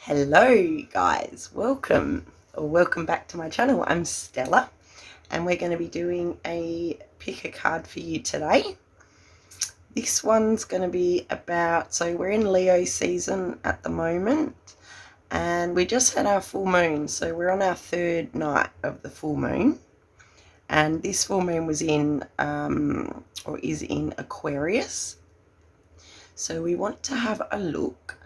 Hello guys, welcome back to my channel. I'm Stella and we're going to be doing a pick a card for you today. This one's going to be about, so we're in Leo season at the moment and we just had our full moon, so we're on our third night of the full moon, and this full moon was in or is in Aquarius. So we want to have a look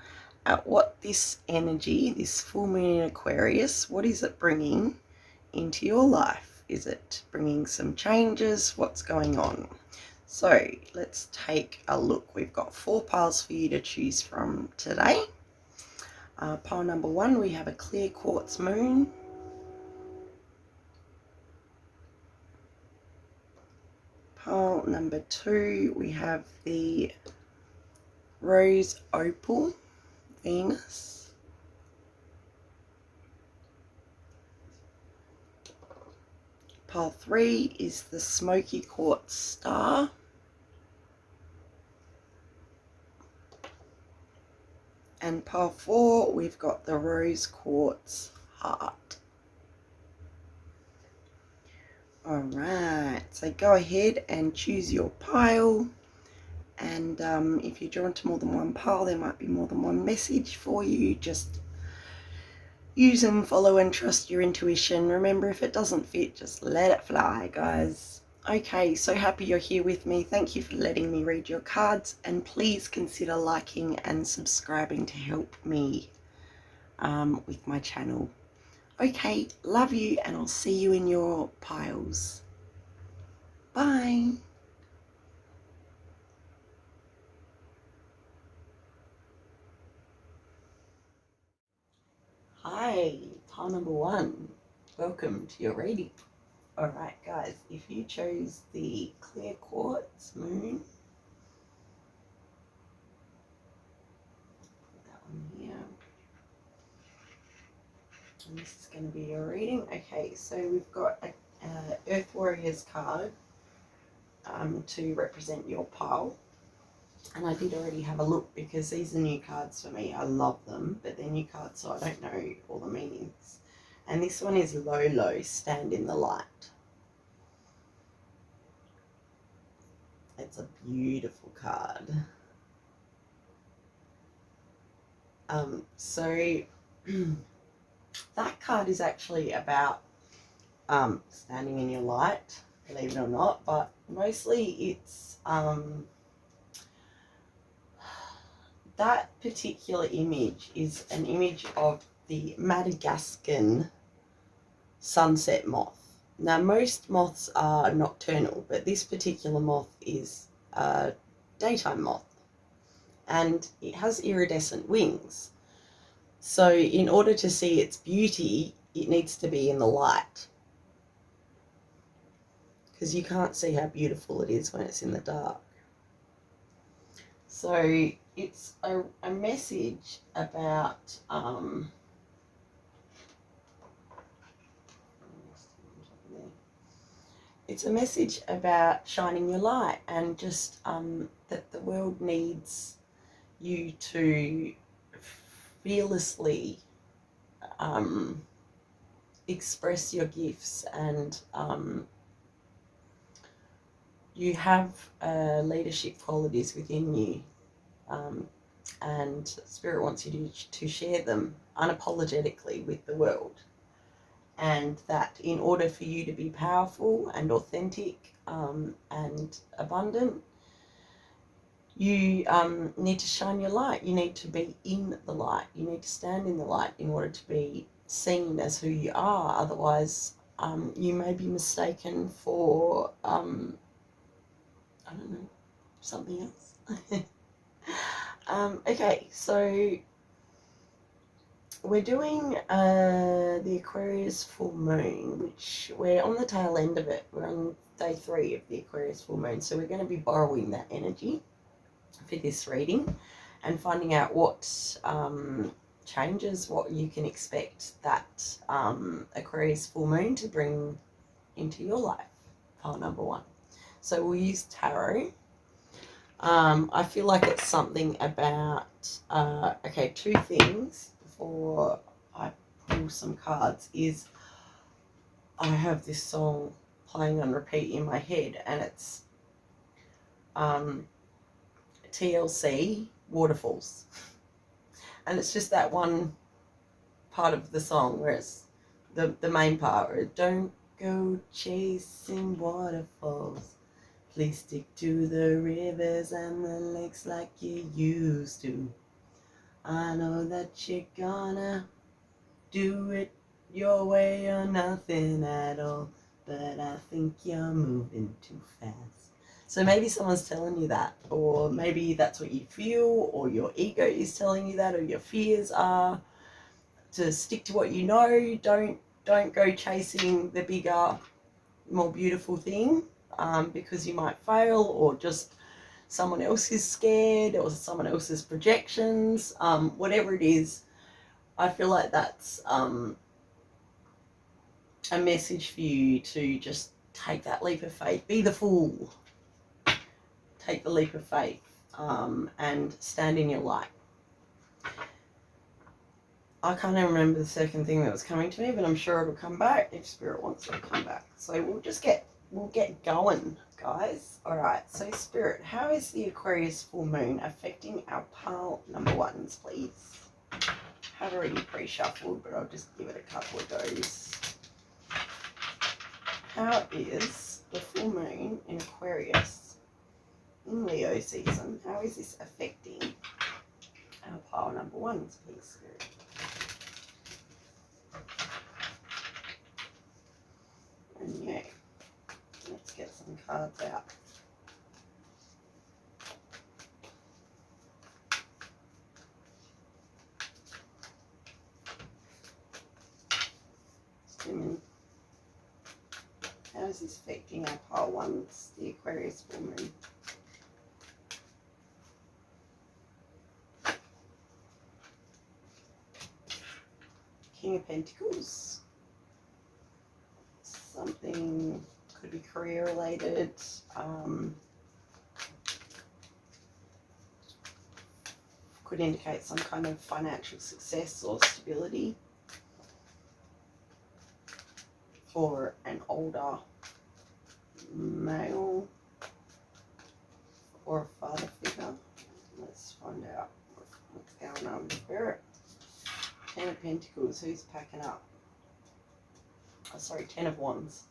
at what this energy, this full moon in Aquarius, what is it bringing into your life? Is it bringing some changes? What's going on? So let's take a look. We've got 4 piles for you to choose from today. Pile number 1, we have a clear quartz moon. Pile number 2, we have the rose opal Venus. Pile 3 is the smoky quartz star. And pile 4, we've got the rose quartz heart. Alright, so go ahead and choose your pile. And if you're drawn to more than one pile, there might be more than one message for you. Just use and follow and trust your intuition. Remember, if it doesn't fit, just let it fly, guys. Okay, so happy you're here with me. Thank you for letting me read your cards, and please consider liking and subscribing to help me with my channel. Okay, love you, and I'll see you in your piles. Bye. Hi, pile number 1. Welcome to your reading. Alright guys, if you chose the clear quartz moon, put that one here, and this is going to be your reading. Okay, so we've got a Earth Warriors card to represent your pile. And I did already have a look because these are new cards for me. I love them, but they're new cards, so I don't know all the meanings. And this one is Low, stand in the light. It's a beautiful card. So that card is actually about standing in your light, believe it or not, but mostly it's that particular image is an image of the Madagascan sunset moth. Now, most moths are nocturnal, but this particular moth is a daytime moth, and it has iridescent wings. So in order to see its beauty, it needs to be in the light, because you can't see how beautiful it is when it's in the dark. So it's a message about it's a message about shining your light, and just that the world needs you to fearlessly express your gifts, and you have leadership qualities within you, and Spirit wants you to share them unapologetically with the world. And that in order for you to be powerful and authentic and abundant, you need to shine your light. You need to be in the light. You need to stand in the light in order to be seen as who you are. Otherwise, you may be mistaken for, I don't know, something else. Okay, so we're doing the Aquarius full moon, which we're on the tail end of it. We're on day 3 of the Aquarius full moon, so we're going to be borrowing that energy for this reading and finding out what changes, what you can expect that Aquarius full moon to bring into your life. Pile number 1. So we'll use tarot. I feel like it's something about, okay, 2 things. before I pull some cards is I have this song playing on repeat in my head, and it's TLC Waterfalls. And it's just that one part of the song where it's the main part where don't go chasing waterfalls. Please stick to the rivers and the lakes like you used to. I know that you're gonna do it your way or nothing at all, but I think you're moving too fast. So maybe someone's telling you that, or maybe that's what you feel, or your ego is telling you that, or your fears are to stick to what you know. Don't go chasing the bigger, more beautiful thing, because you might fail, or just someone else is scared, or someone else's projections, whatever it is. I feel like that's a message for you to just take that leap of faith. Be the fool. Take the leap of faith, and stand in your light. I can't even remember the second thing that was coming to me, but I'm sure it'll come back if Spirit wants it to come back. So we'll get going, guys. All right. So Spirit, how is the Aquarius full moon affecting our pile number ones, please? I've already pre-shuffled, but I'll just give it a couple of goes. How is the full moon in Aquarius in Leo season? How is this affecting our pile number ones, please, Spirit? And yeah, let's get some cards out. Stimming. How is this affecting our pile ones, the Aquarius full moon? King of Pentacles. Something could be career related. Could indicate some kind of financial success or stability for an older male or a father figure. Let's find out what's going on with Spirit. Ten of Pentacles, who's packing up? Oh, sorry, Ten of Wands.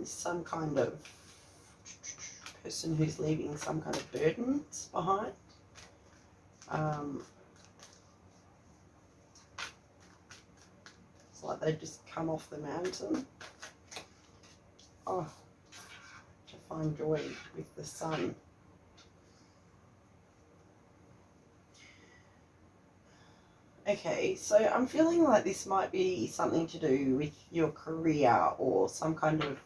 Some kind of person who's leaving some kind of burdens behind. It's like they just come off the mountain. Oh, to find joy with the sun. Okay, so I'm feeling like this might be something to do with your career or some kind of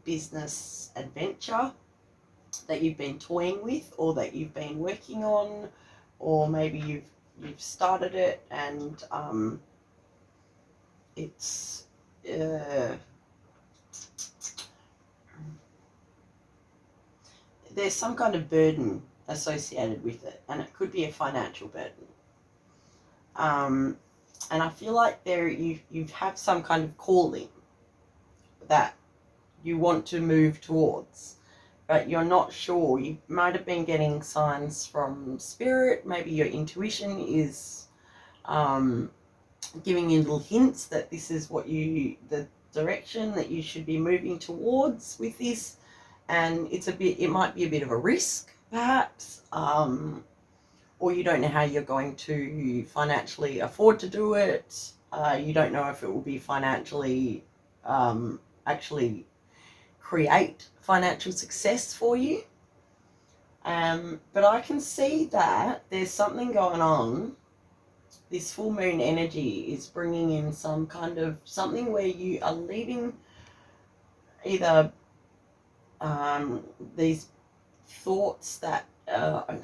business adventure that you've been toying with, or that you've been working on, or maybe you've started it and it's there's some kind of burden associated with it, and it could be a financial burden. And I feel like you have some kind of calling that you want to move towards, but you're not sure. You might have been getting signs from Spirit. Maybe your intuition is giving you little hints that this is the direction that you should be moving towards with this. And it might be a bit of a risk, perhaps. Or you don't know how you're going to financially afford to do it. You don't know if it will be financially actually create financial success for you. But I can see that there's something going on. This full moon energy is bringing in some kind of something where you are leaving either these thoughts that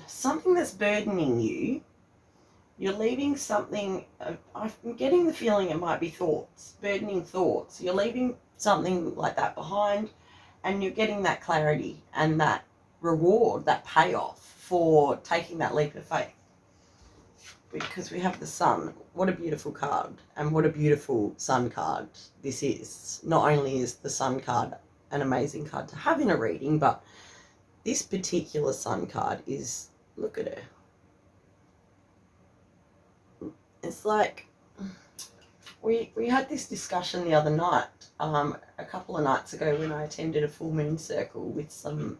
something that's burdening you. You're leaving something, I'm getting the feeling it might be thoughts, burdening thoughts. You're leaving something like that behind, and you're getting that clarity and that reward, that payoff for taking that leap of faith. because we have the sun. What a beautiful card, and what a beautiful sun card this is. Not only is the sun card an amazing card to have in a reading, but this particular sun card is, look at her. It's like, we had this discussion the other night, a couple of nights ago, when I attended a full moon circle with some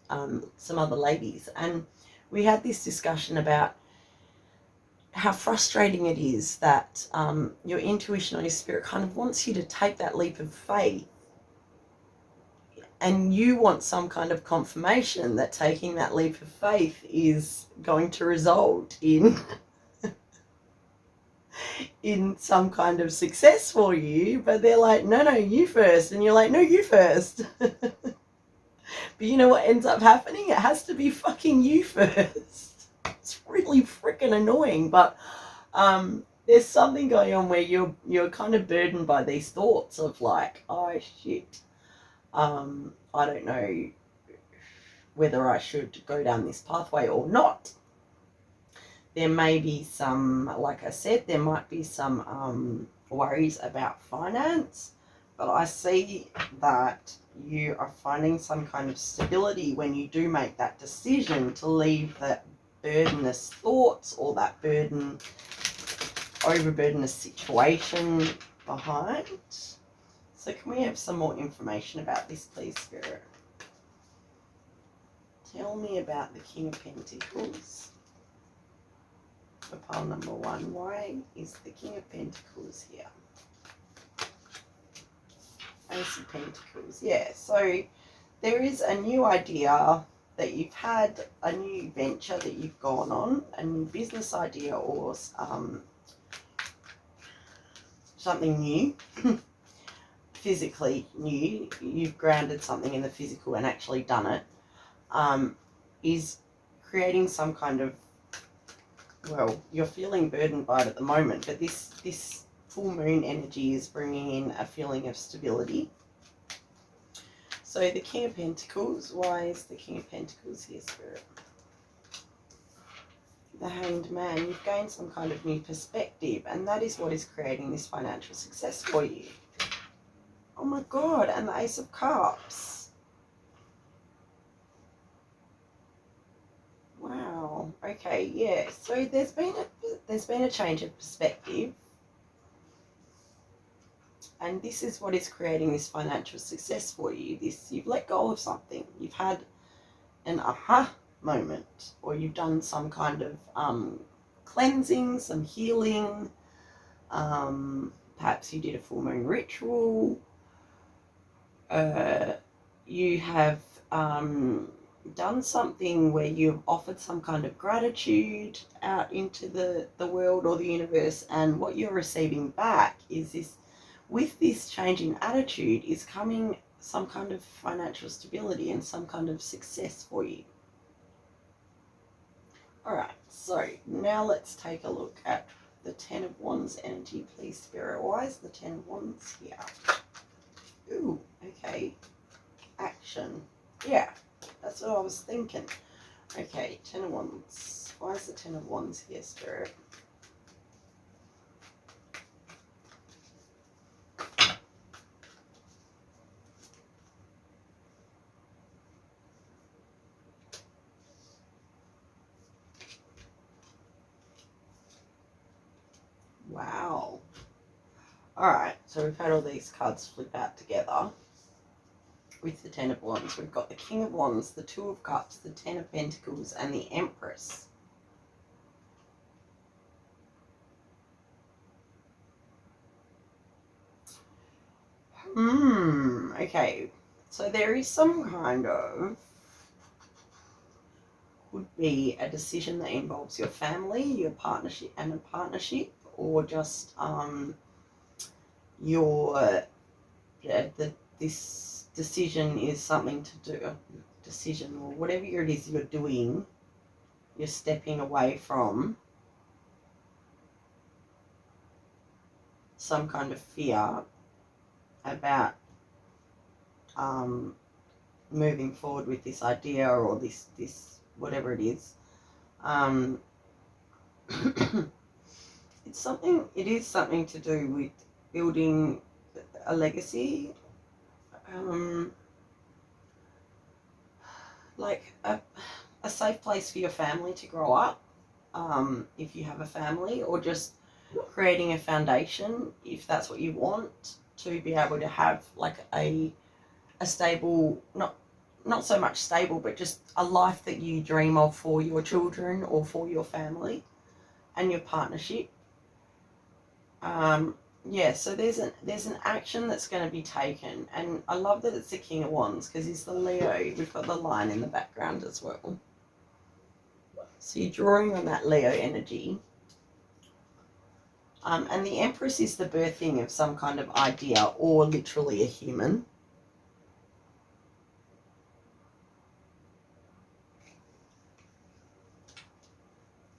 other ladies, and we had this discussion about how frustrating it is that your intuition or your spirit kind of wants you to take that leap of faith, and you want some kind of confirmation that taking that leap of faith is going to result in in some kind of success for you, but they're like, no, you first, and you're like, no, you first. But you know what ends up happening? It has to be fucking you first. It's really freaking annoying, but there's something going on where you're kind of burdened by these thoughts of like, oh shit, I don't know whether I should go down this pathway or not. There may be some, like I said, there might be some worries about finance, but I see that you are finding some kind of stability when you do make that decision to leave that burdenous thoughts or that overburdenous situation behind. So can we have some more information about this, please, Spirit? Tell me about the King of Pentacles. For pile number 1, why is the King of Pentacles here? Ace of Pentacles, yeah. So there is a new idea that you've had, a new venture that you've gone on, a new business idea, or something new, physically new. You've grounded something in the physical and actually done it. Is creating some kind of, well, you're feeling burdened by it at the moment, but this full moon energy is bringing in a feeling of stability. So the King of Pentacles, why is the King of Pentacles here, Spirit? The Hanged Man, you've gained some kind of new perspective, and that is what is creating this financial success for you. Oh my God, and the Ace of Cups. Wow. Okay. Yeah. So there's been a change of perspective, and this is what is creating this financial success for you. You've let go of something. You've had an aha moment, or you've done some kind of cleansing, some healing. Perhaps you did a full moon ritual. You have done something where you've offered some kind of gratitude out into the world or the universe, and what you're receiving back is this, with this change in attitude is coming some kind of financial stability and some kind of success for you. Alright, so now let's take a look at the Ten of Wands energy, please, Spirit. Why is the Ten of Wands here? Ooh, okay. Action. Yeah. That's what I was thinking. Okay, Ten of Wands. Why is the Ten of Wands here, Spirit? Wow. Alright, so we've had all these cards flip out together. With the Ten of Wands, we've got the King of Wands, the Two of Cups, the Ten of Pentacles, and the Empress. Okay. So there is some kind of, could be a decision that involves your family, your partnership, or just this decision is something to do, decision or whatever it is you're doing, you're stepping away from some kind of fear about moving forward with this idea or this whatever it is. it is something to do with building a legacy, like a safe place for your family to grow up, if you have a family, or just creating a foundation, if that's what you want, to be able to have like a stable, not so much stable, but just a life that you dream of for your children or for your family and your partnership. Yeah, so there's an action that's going to be taken, and I love that it's the King of Wands because he's the Leo. We've got the line in the background as well. So you're drawing on that Leo energy. And the Empress is the birthing of some kind of idea or literally a human.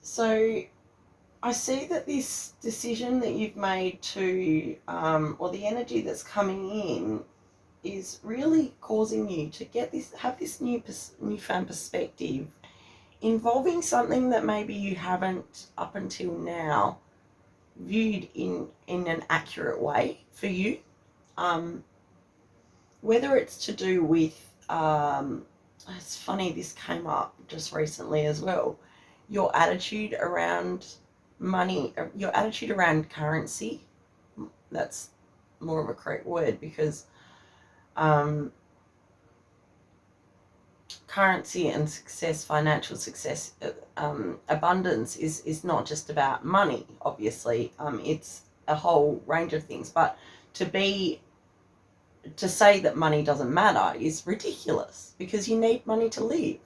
So I see that this decision that you've made to, or the energy that's coming in, is really causing you to have this newfound perspective involving something that maybe you haven't up until now viewed in an accurate way for you. Whether it's to do with, it's funny, this came up just recently as well, your attitude around money, your attitude around currency. That's more of a correct word, because currency and success, financial success, abundance is not just about money, obviously. It's a whole range of things, but to say that money doesn't matter is ridiculous, because you need money to live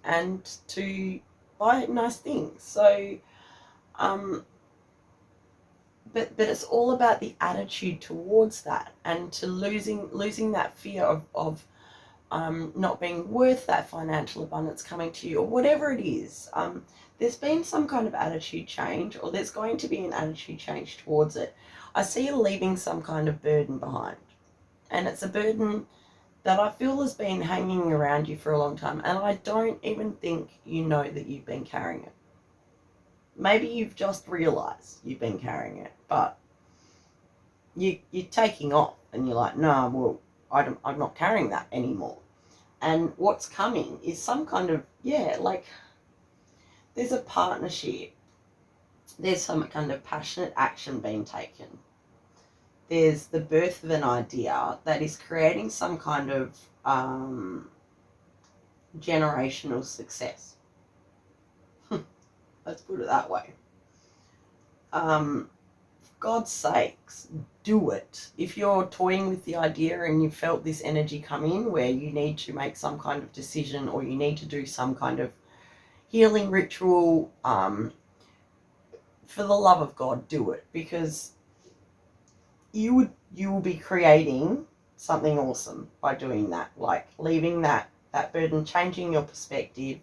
and to buy nice things. So but it's all about the attitude towards that, and to losing that fear of not being worth that financial abundance coming to you, or whatever it is. There's been some kind of attitude change, or there's going to be an attitude change towards it. I see you leaving some kind of burden behind, and it's a burden that I feel has been hanging around you for a long time, and I don't even think you know that you've been carrying it. Maybe you've just realised you've been carrying it, but you're taking off, and you're like, no, well, I'm not carrying that anymore. And what's coming is some kind of, like, there's a partnership. There's some kind of passionate action being taken. There's the birth of an idea that is creating some kind of generational success. Let's put it that way. For God's sakes, do it. If you're toying with the idea and you felt this energy come in where you need to make some kind of decision, or you need to do some kind of healing ritual, for the love of God, do it, because you will be creating something awesome by doing that, like leaving that burden, changing your perspective,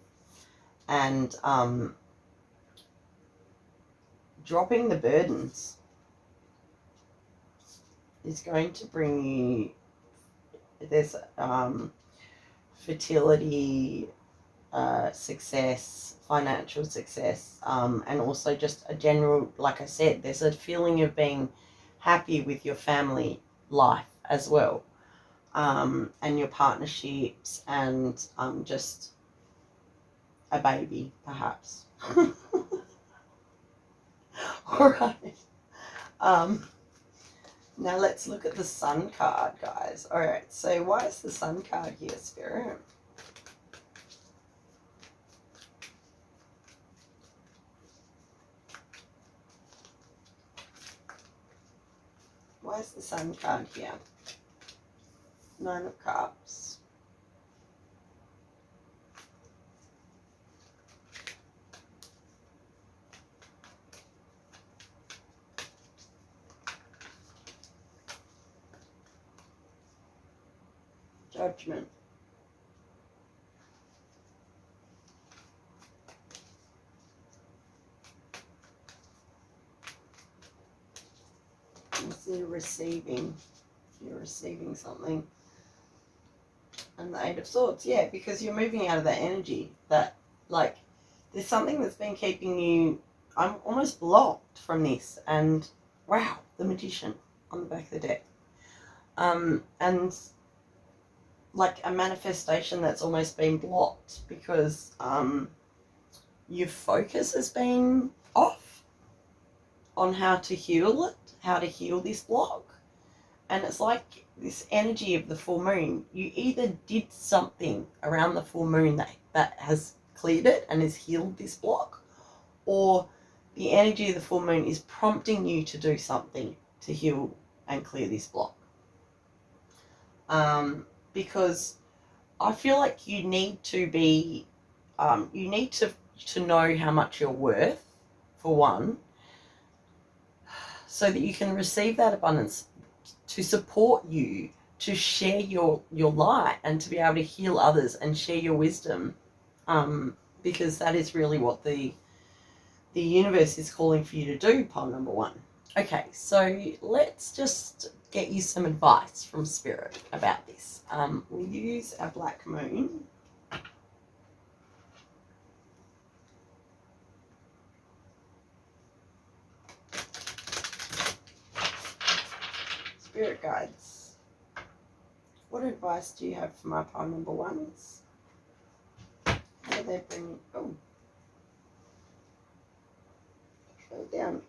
and dropping the burdens is going to bring you, there's fertility, success, financial success, and also just a general, like I said, there's a feeling of being happy with your family life as well, and your partnerships, and just a baby, perhaps. All right. Now let's look at the Sun card, guys. All right, so why is the Sun card here, Spirit? Why is the Sun card here? Nine of Cups. Judgment. You're receiving something. And the Eight of Swords, yeah, because you're moving out of that energy, that, like, there's something that's been keeping you I'm almost blocked from this. And wow, the Magician on the back of the deck. And like a manifestation that's almost been blocked because your focus has been off on how to heal it, how to heal this block. And it's like this energy of the full moon. You either did something around the full moon that has cleared it and has healed this block, or the energy of the full moon is prompting you to do something to heal and clear this block. Because I feel like you need to be, you need to know how much you're worth, for one, so that you can receive that abundance to support you, to share your light and to be able to heal others and share your wisdom, because that is really what the universe is calling for you to do, pile number one. Okay, so let's just get you some advice from Spirit about this. We'll use our black moon. Spirit guides, what advice do you have for my pile number ones? How do they bring, oh, go down.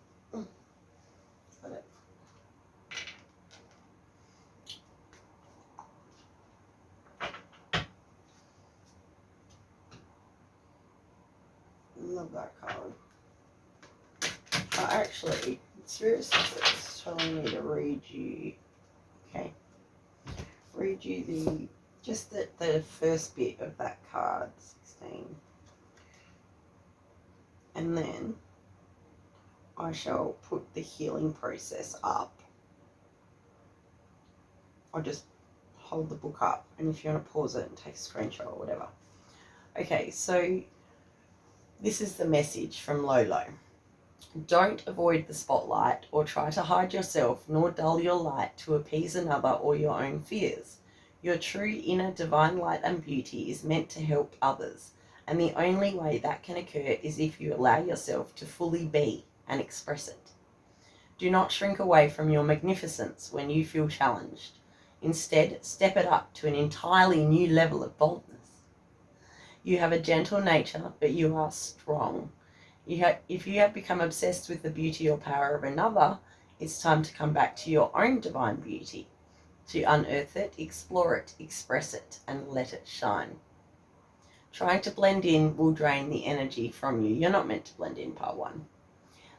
Got it. Love that card. Actually, Spirit is telling me to read you. Okay. Read you the first bit of that card, 16. And then I shall put the healing process up. I'll just hold the book up, and if you want to pause it and take a screenshot or whatever. Okay, so this is the message from Lolo. Don't avoid the spotlight or try to hide yourself, nor dull your light to appease another or your own fears. Your true inner divine light and beauty is meant to help others, and the only way that can occur is if you allow yourself to fully be and express it. Do not shrink away from your magnificence when you feel challenged. Instead, step it up to an entirely new level of boldness. You have a gentle nature, but you are strong. If you have become obsessed with the beauty or power of another, it's time to come back to your own divine beauty, to unearth it, explore it, express it, and let it shine. Trying to blend in will drain the energy from you. You're not meant to blend in, part one.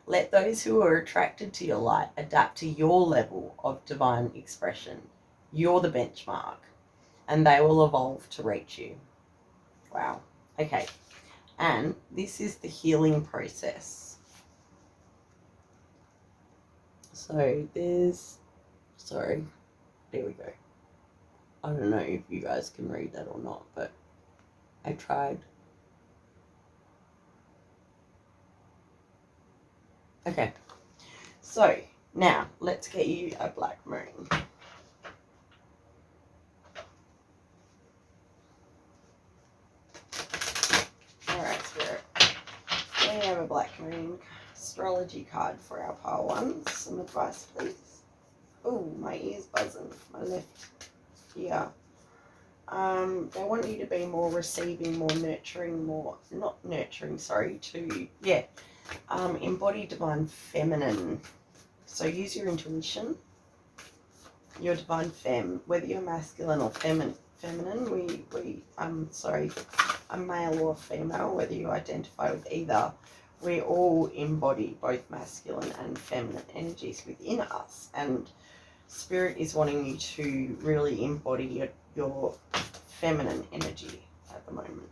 Let those who are attracted to your light adapt to your level of divine expression. You're the benchmark, and they will evolve to reach you. Wow. Okay. And this is the healing process. So there we go. I don't know if you guys can read that or not, but I tried. Okay. So now let's get you a black moon. We have a black moon astrology card for our pile ones. Some advice, please. Oh, my ear's buzzing. My left ear. They want you to be more receiving, more nurturing, embody divine feminine. So use your intuition, your divine femme, whether you're masculine or feminine. A male or female, whether you identify with either, we all embody both masculine and feminine energies within us, and Spirit is wanting you to really embody your feminine energy at the moment.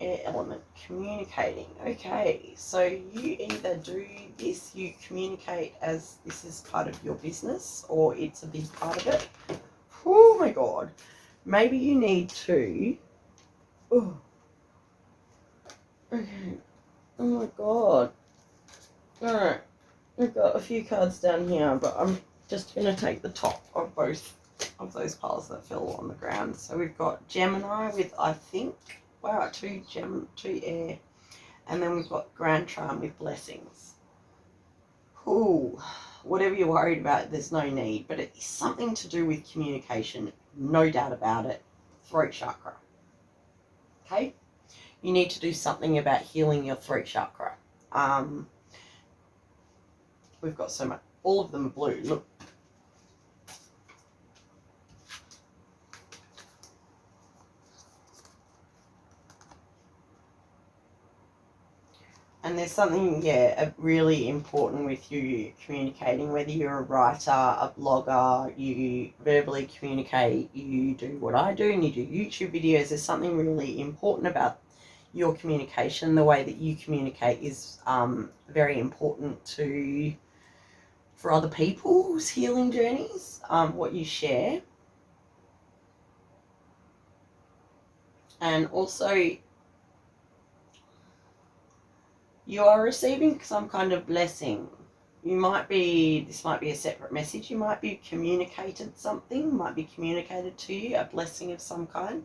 Air element, communicating. Okay, so you either do this, you communicate as this is part of your business, or it's a big part of it. Oh my God. Maybe you need to... Oh. Okay. Oh my God. Alright. I've got a few cards down here, but I'm just going to take the top of both of those piles that fell on the ground. So we've got Gemini with, I think, wow, two air. And then we've got Grand Charm with blessings. Ooh, whatever you're worried about, there's no need. But it is something to do with communication, no doubt about it. Throat chakra. Okay? You need to do something about healing your throat chakra. We've got so much. All of them are blue. Look. And there's something, yeah, really important with you communicating, whether you're a writer, a blogger, you verbally communicate, you do what I do, and you do YouTube videos. There's something really important about your communication. The way that you communicate is very important for other people's healing journeys, what you share. And also, you are receiving some kind of blessing. This might be a separate message. You might be communicated something, might be communicated to you, a blessing of some kind.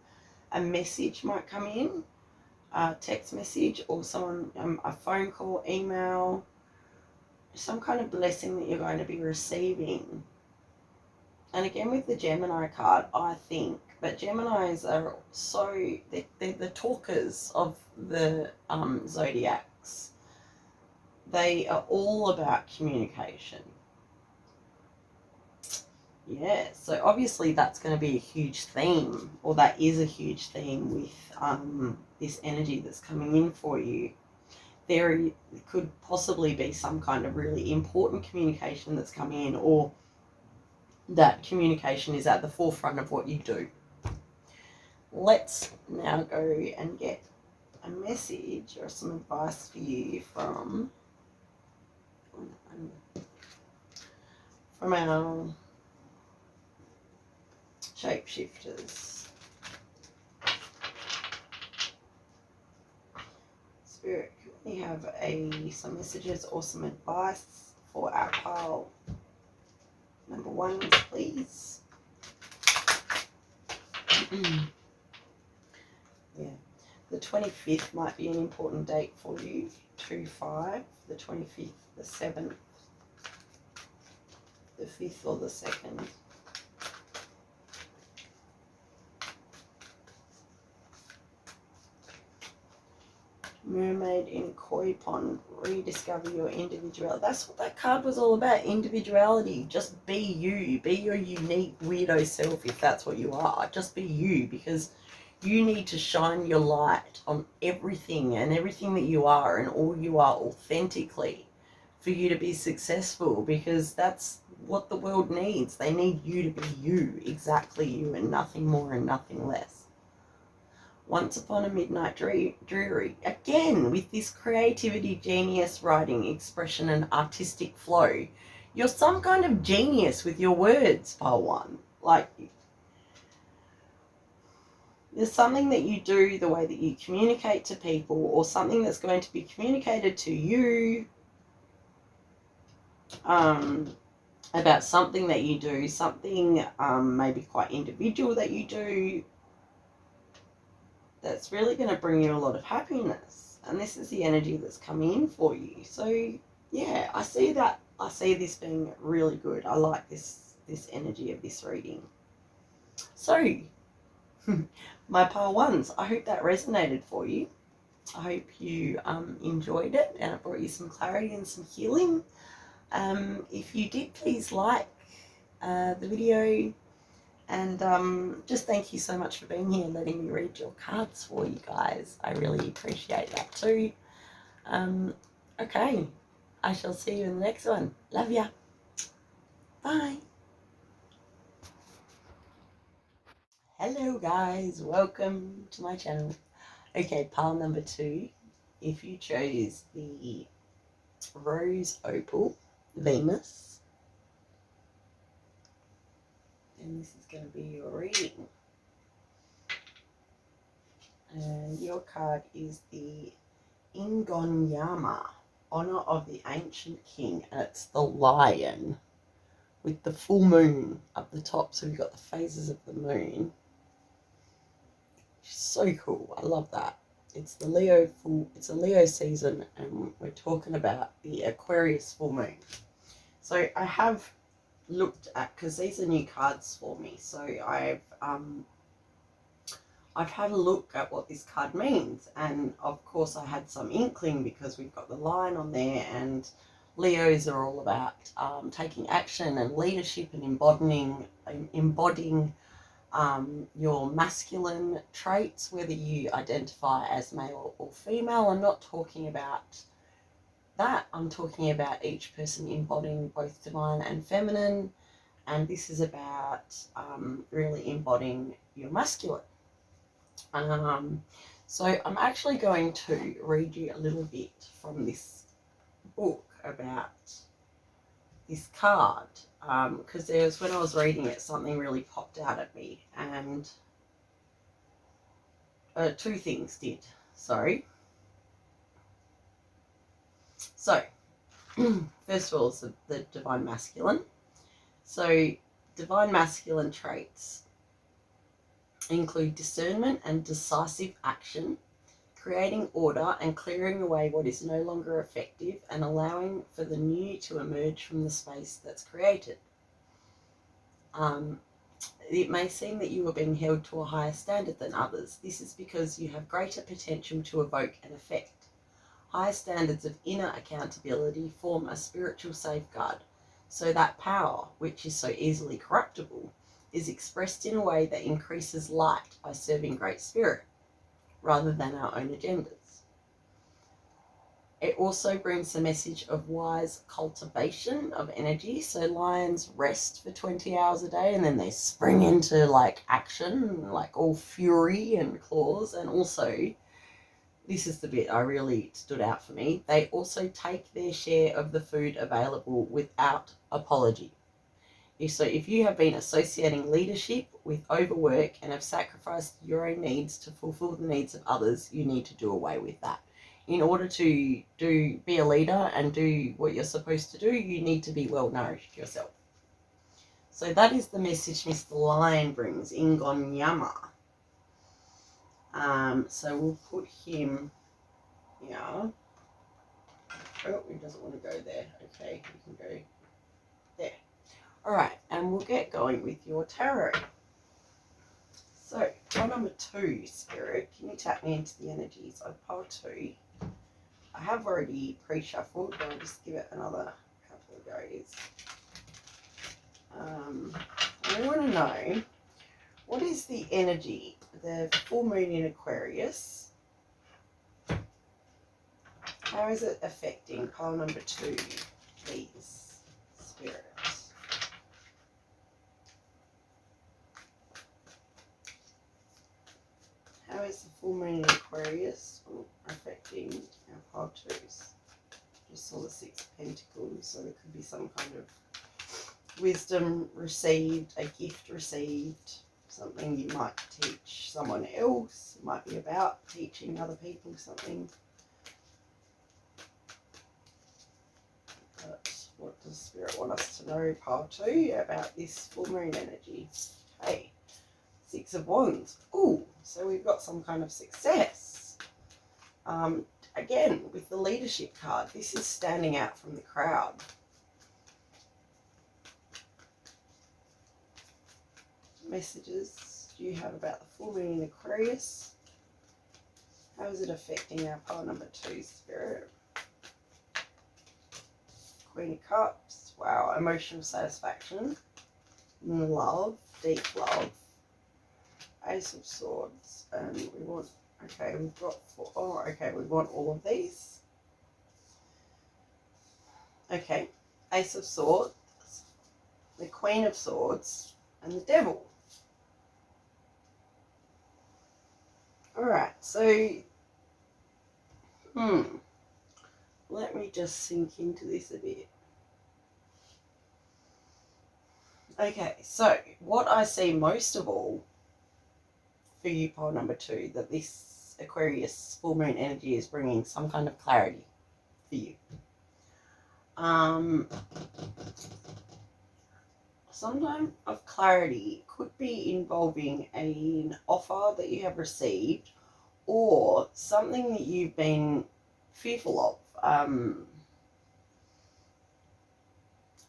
A message might come in, a text message, or someone, a phone call, email, some kind of blessing that you're going to be receiving. And again, with the Gemini card, I think, but Geminis are they're the talkers of the zodiacs. They are all about communication. Yeah, so obviously that's going to be a huge theme, or that is a huge theme with this energy that's coming in for you. There could possibly be some kind of really important communication that's coming in, or that communication is at the forefront of what you do. Let's now go and get a message or some advice for you from our shapeshifters. Spirit, can we have some messages or some advice for our pile number 1, please? Yeah, the 25th might be an important date for you. 2-5, the 25th, the 7th, the 5th or the 2nd. Mermaid in koi pond, rediscover your individuality. That's what that card was all about, individuality. Just be you, be your unique weirdo self if that's what you are. Just be you, because you need to shine your light on everything and everything that you are and all you are authentically for you to be successful, because that's what the world needs. They need you to be you, exactly you, and nothing more and nothing less. Once Upon a Midnight Dreary, again with this creativity, genius, writing, expression and artistic flow. You're some kind of genius with your words, pile 1. Like, there's something that you do, the way that you communicate to people, or something that's going to be communicated to you about something that you do, something maybe quite individual that you do, that's really going to bring you a lot of happiness. And this is the energy that's coming in for you. So yeah, I see that. I see this being really good. I like this energy of this reading. So my pile 1s, I hope that resonated for you. I hope you enjoyed it and it brought you some clarity and some healing. If you did, please like the video. And just thank you so much for being here and letting me read your cards for you guys. I really appreciate that too. Okay, I shall see you in the next one. Love ya. Bye. Hello guys, welcome to my channel. Okay, pile number 2. If you chose the Rose Opal Venus, and this is going to be your reading. And your card is the Ingonyama, Honor of the Ancient King, and it's the lion with the full moon up the top. So we've got the phases of the moon. So cool. I love that. it's the Leo it's a Leo season, and we're talking about the Aquarius full moon. So I have looked at, because these are new cards for me, so I've had a look at what this card means, and of course I had some inkling because we've got the lion on there, and Leos are all about taking action and leadership and embodying your masculine traits, whether you identify as male or female. I'm not talking about that. I'm talking about each person embodying both divine and feminine, and this is about really embodying your masculine. So I'm actually going to read you a little bit from this book about this card, because when I was reading it, something really popped out at me, and two things did. Sorry. So, first of all, it's the divine masculine. So, divine masculine traits include discernment and decisive action, creating order and clearing away what is no longer effective, and allowing for the new to emerge from the space that's created. It may seem that you are being held to a higher standard than others. This is because you have greater potential to evoke an effect. Higher standards of inner accountability form a spiritual safeguard, so that power, which is so easily corruptible, is expressed in a way that increases light by serving Great Spirit, rather than our own agendas. It also brings the message of wise cultivation of energy. So lions rest for 20 hours a day, and then they spring into action, all fury and claws. And also, this is the bit I really stood out for me, they also take their share of the food available without apology. So if you have been associating leadership with overwork and have sacrificed your own needs to fulfill the needs of others, you need to do away with that. In order to be a leader and do what you're supposed to do, you need to be well nourished yourself. So that is the message Mr. Lion brings, Ingonyama. So we'll put him here. Oh, he doesn't want to go there. Okay, he can go there. All right, and we'll get going with your tarot. So, pile number 2, Spirit, can you tap me into the energies of pile 2? I have already pre-shuffled, but I'll just give it another couple of goes. I want to know, what is the energy, the full moon in Aquarius? How is it affecting pile number 2, please, Spirit? How is the full moon in Aquarius affecting our pile 2s? Just saw the 6 of Pentacles, so there could be some kind of wisdom received, a gift received, something you might teach someone else. It might be about teaching other people something. But what does Spirit want us to know, pile 2, about this full moon energy? Okay. 6 of Wands. Ooh, so we've got some kind of success. Again, with the leadership card, this is standing out from the crowd. Messages do you have about the full moon in Aquarius? How is it affecting our pile number 2, Spirit? Queen of Cups. Wow, emotional satisfaction. Love, deep love. Ace of Swords, and we want, okay, we've got 4, oh, okay, we want all of these. Okay, Ace of Swords, the Queen of Swords, and the Devil. Alright, so, let me just sink into this a bit. Okay, so, what I see most of all for you, pile number 2, that this Aquarius full moon energy is bringing some kind of clarity for you. Some of clarity could be involving an offer that you have received, or something that you've been fearful of.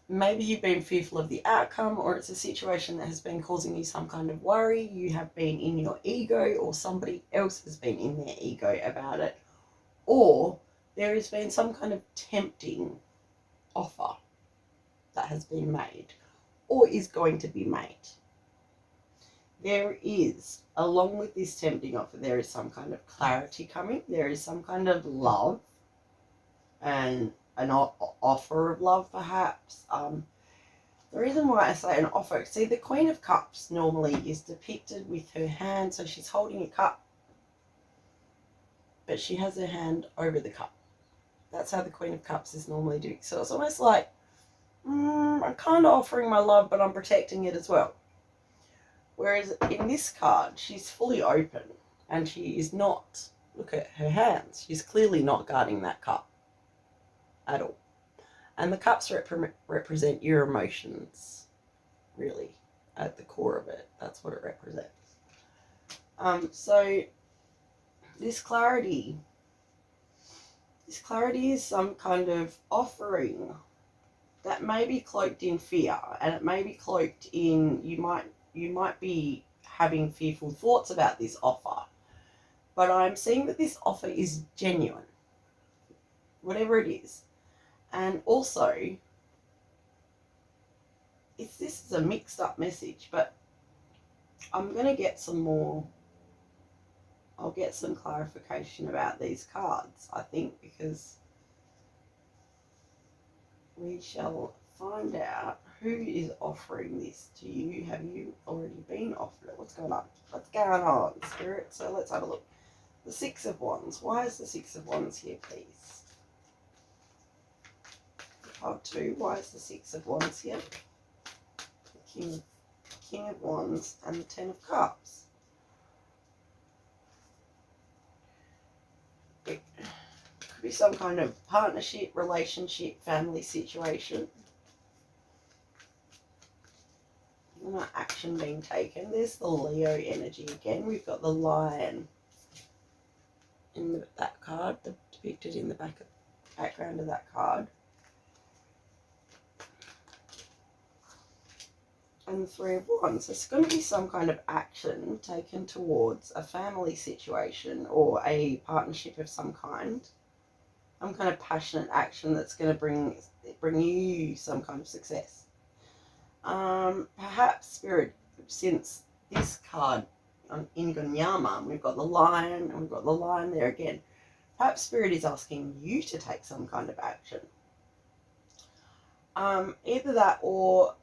Maybe you've been fearful of the outcome, or it's a situation that has been causing you some kind of worry. You have been in your ego, or somebody else has been in their ego about it, or there has been some kind of tempting offer that has been made or is going to be made. There is, along with this tempting offer, there is some kind of clarity coming. There is some kind of love and an offer of love, perhaps. The reason why I say an offer, see, the Queen of Cups normally is depicted with her hand, so she's holding a cup, but she has her hand over the cup. That's how the Queen of Cups is normally doing. So it's almost like, I'm kind of offering my love, but I'm protecting it as well. Whereas in this card, she's fully open, and she is not, look at her hands, she's clearly not guarding that cup at all. And the cups represent your emotions, really, at the core of it. That's what it represents. So this clarity is some kind of offering that may be cloaked in fear, and it may be cloaked in, you might be having fearful thoughts about this offer, but I'm seeing that this offer is genuine, whatever it is. And also, this is a mixed up message, but I'm going to get some more, I'll get some clarification about these cards, I think, because we shall find out who is offering this to you. Have you already been offered it? What's going on? What's going on, Spirit? So let's have a look. The Six of Wands. Why is the Six of Wands here, please? Card 2. Why is the Six of Wands here? The King of Wands and the Ten of Cups. It could be some kind of partnership, relationship, family situation. Not action being taken. There's the Leo energy again. We've got the Lion in that card, depicted in the background of that card. And the Three of Wands. There's going to be some kind of action taken towards a family situation or a partnership of some kind. Some kind of passionate action that's going to bring you some kind of success. Perhaps, Spirit, since this card in Gonyama, we've got the Lion and we've got the Lion there again. Perhaps Spirit is asking you to take some kind of action. Either that, or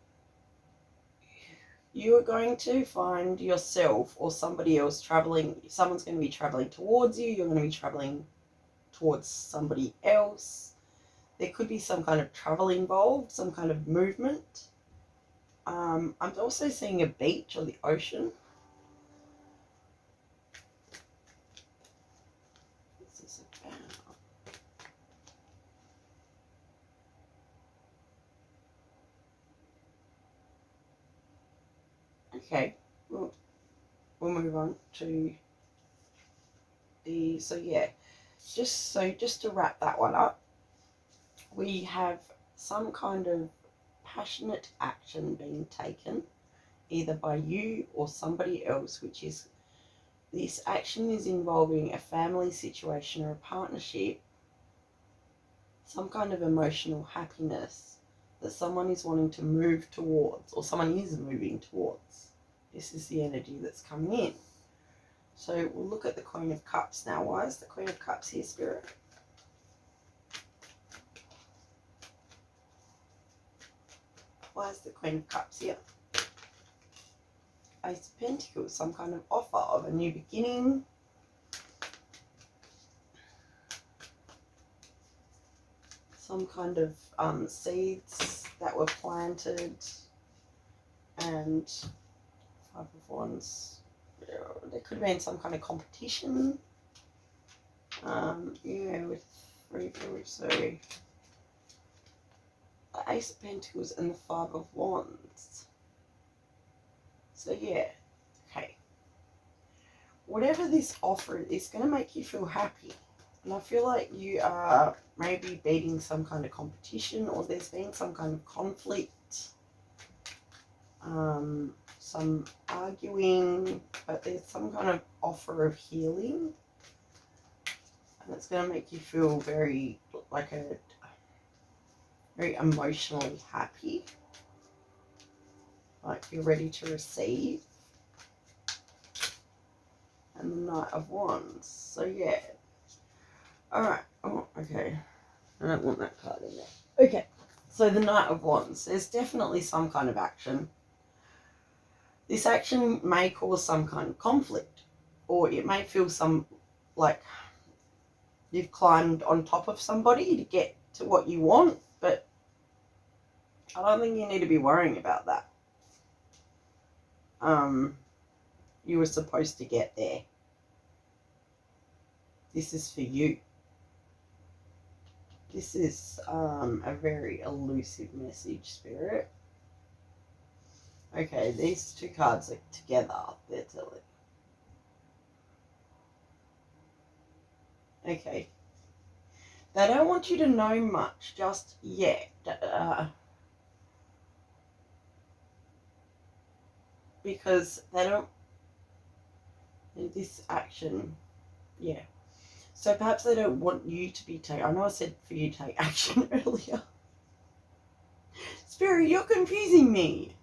you are going to find yourself or somebody else traveling. Someone's going to be traveling towards you. You're going to be traveling towards somebody else. There could be some kind of travel involved, some kind of movement. I'm also seeing a beach or the ocean. What's this about? Okay, we'll move on to the, so yeah, just to wrap that one up, we have some kind of passionate action being taken either by you or somebody else, which is, this action is involving a family situation or a partnership, some kind of emotional happiness that someone is wanting to move towards, or someone is moving towards. This is the energy that's coming in. So we'll look at the Queen of Cups now. Why is the Queen of Cups here, Spirit? Why is the Queen of Cups here? Ace of Pentacles, some kind of offer of a new beginning. Some kind of seeds that were planted. And Five of Wands. There could have been some kind of competition. Yeah, with three, so the Ace of Pentacles and the Five of Wands. So yeah, okay. whatever this offer is going to make you feel happy. And I feel like you are maybe beating some kind of competition, or there's been some kind of conflict, some arguing, but there's some kind of offer of healing. And it's going to make you feel very, like very emotionally happy. Like you're ready to receive. And the Knight of Wands. So yeah. Alright. Oh, okay. I don't want that card in there. Okay. So the Knight of Wands. There's definitely some kind of action. This action may cause some kind of conflict. Or it may feel like you've climbed on top of somebody to get to what you want. But I don't think you need to be worrying about that. You were supposed to get there. This is for you. This is a very elusive message, Spirit. Okay, these two cards are together, they're telling. Okay. They don't want you to know much just yet. Because they don't... This action, yeah. So perhaps they don't want you to be taking... I know I said for you to take action earlier. Spirit, you're confusing me.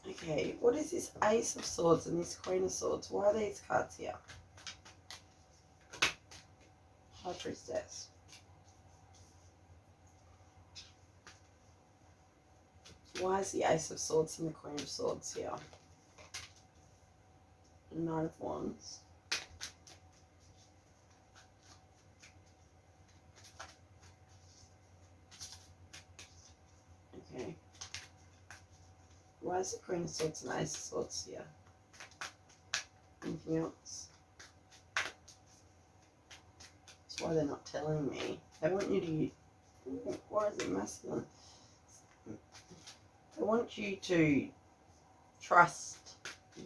Okay, what is this Ace of Swords and this Queen of Swords? Why are these cards here? High Priestess. Why is the Ace of Swords and the Queen of Swords here? The Knight of Wands. Okay. Why is the Queen of Swords and Ace of Swords here? Anything else? That's why they're not telling me. They want you to... Why is it masculine? They want you to trust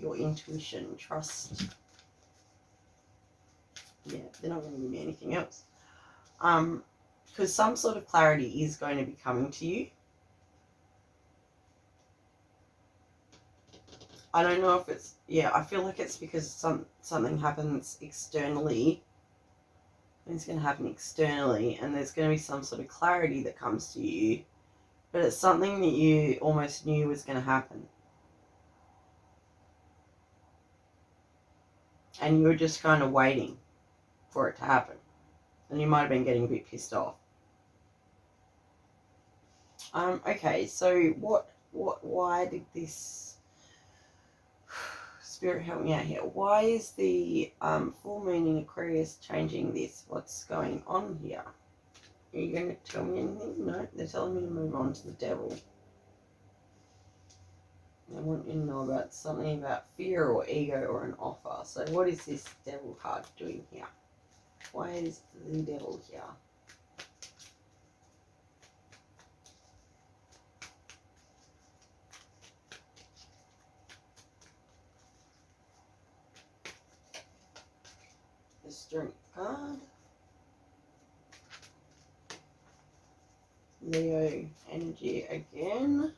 your intuition, trust... Yeah, they're not going to give me anything else. Because some sort of clarity is going to be coming to you. I don't know if it's... Yeah, I feel like it's because something happens externally. It's going to happen externally, and there's going to be some sort of clarity that comes to you. But it's something that you almost knew was going to happen. And you were just kind of waiting for it to happen. And you might have been getting a bit pissed off. Okay, so why did this... Spirit, help me out here. Why is the full moon in Aquarius changing this? What's going on here? Are you going to tell me anything? No, they're telling me to move on to the Devil. They want you to know about something about fear or ego or an offer. So what is this Devil card doing here? Why is the Devil here? The Strength card. Leo energy again.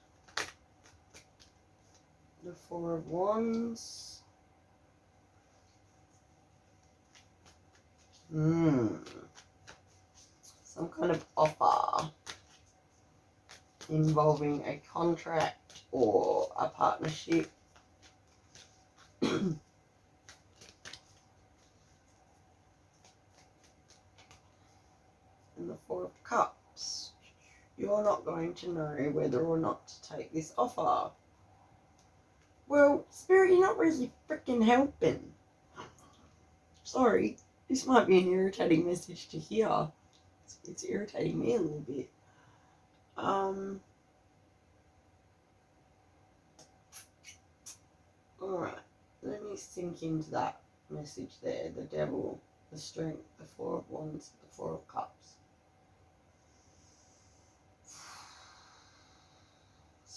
The Four of Wands. Some kind of offer involving a contract or a partnership. And the Four of Cups. You're not going to know whether or not to take this offer. Well, Spirit, you're not really freaking helping. Sorry, this might be an irritating message to hear. It's irritating me a little bit. Alright, let me sink into that message there. The Devil, the Strength, the Four of Wands, the Four of Cups.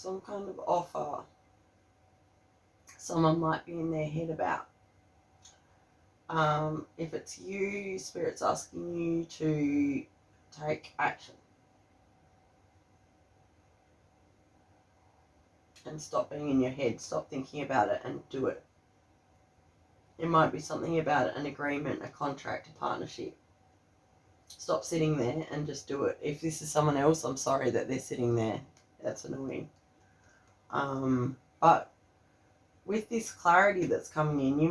some kind of offer someone might be in their head about. If it's you, Spirit's asking you to take action and stop being in your head, stop thinking about it and do it. It might be something about an agreement, a contract, a partnership. Stop sitting there and just do it. If this is someone else, I'm sorry that they're sitting there. That's annoying. But with this clarity that's coming in, you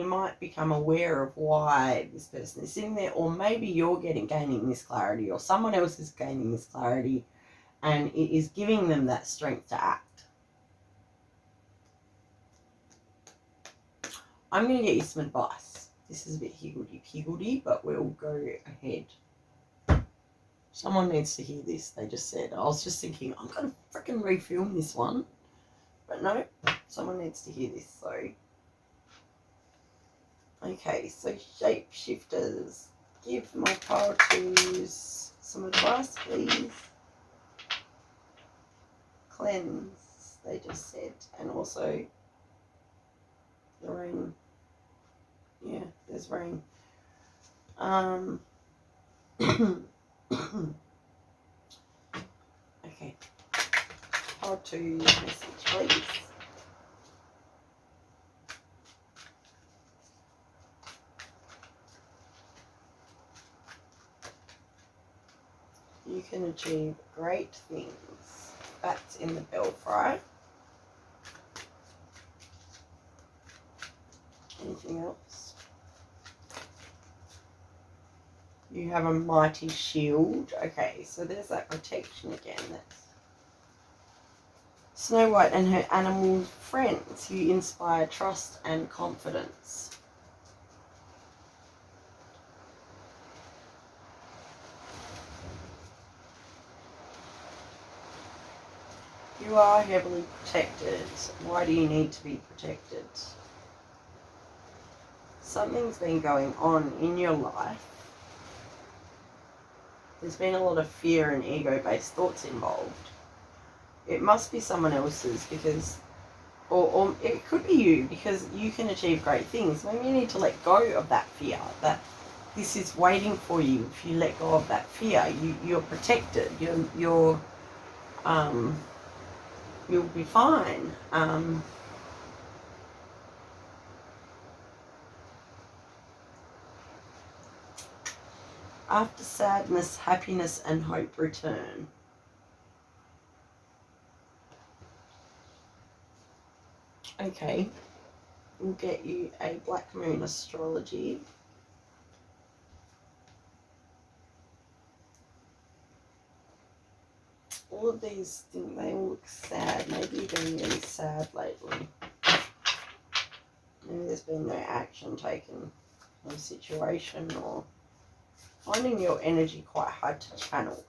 might become aware of why this person is sitting there, or maybe you're gaining this clarity, or someone else is gaining this clarity, and it is giving them that strength to act. I'm going to get you some advice. This is a bit higgledy-piggledy, but we'll go ahead. Someone needs to hear this, they just said. I was just thinking, I'm going to freaking refilm this one. But no, someone needs to hear this, so. Okay, so shapeshifters, give my pile twos some advice, please. Cleanse, they just said. And also, the rain. Yeah, there's rain. Okay. Pile twos, message, please. You can achieve great things. That's in the belfry. Anything else? You have a mighty shield. Okay, so there's that protection again. That's Snow White and her animal friends. You inspire trust and confidence. You are heavily protected. Why do you need to be protected? Something's been going on in your life. There's been a lot of fear and ego-based thoughts involved. It must be someone else's, because, or it could be you, because you can achieve great things. Maybe you need to let go of that fear, that this is waiting for you. If you let go of that fear, you're protected. You'll be fine. After sadness, happiness and hope return. Okay, we'll get you a Black Moon Astrology. All of these things, they all look sad. Maybe you've been really sad lately. Maybe there's been no action taken on a situation, or finding your energy quite hard to channel.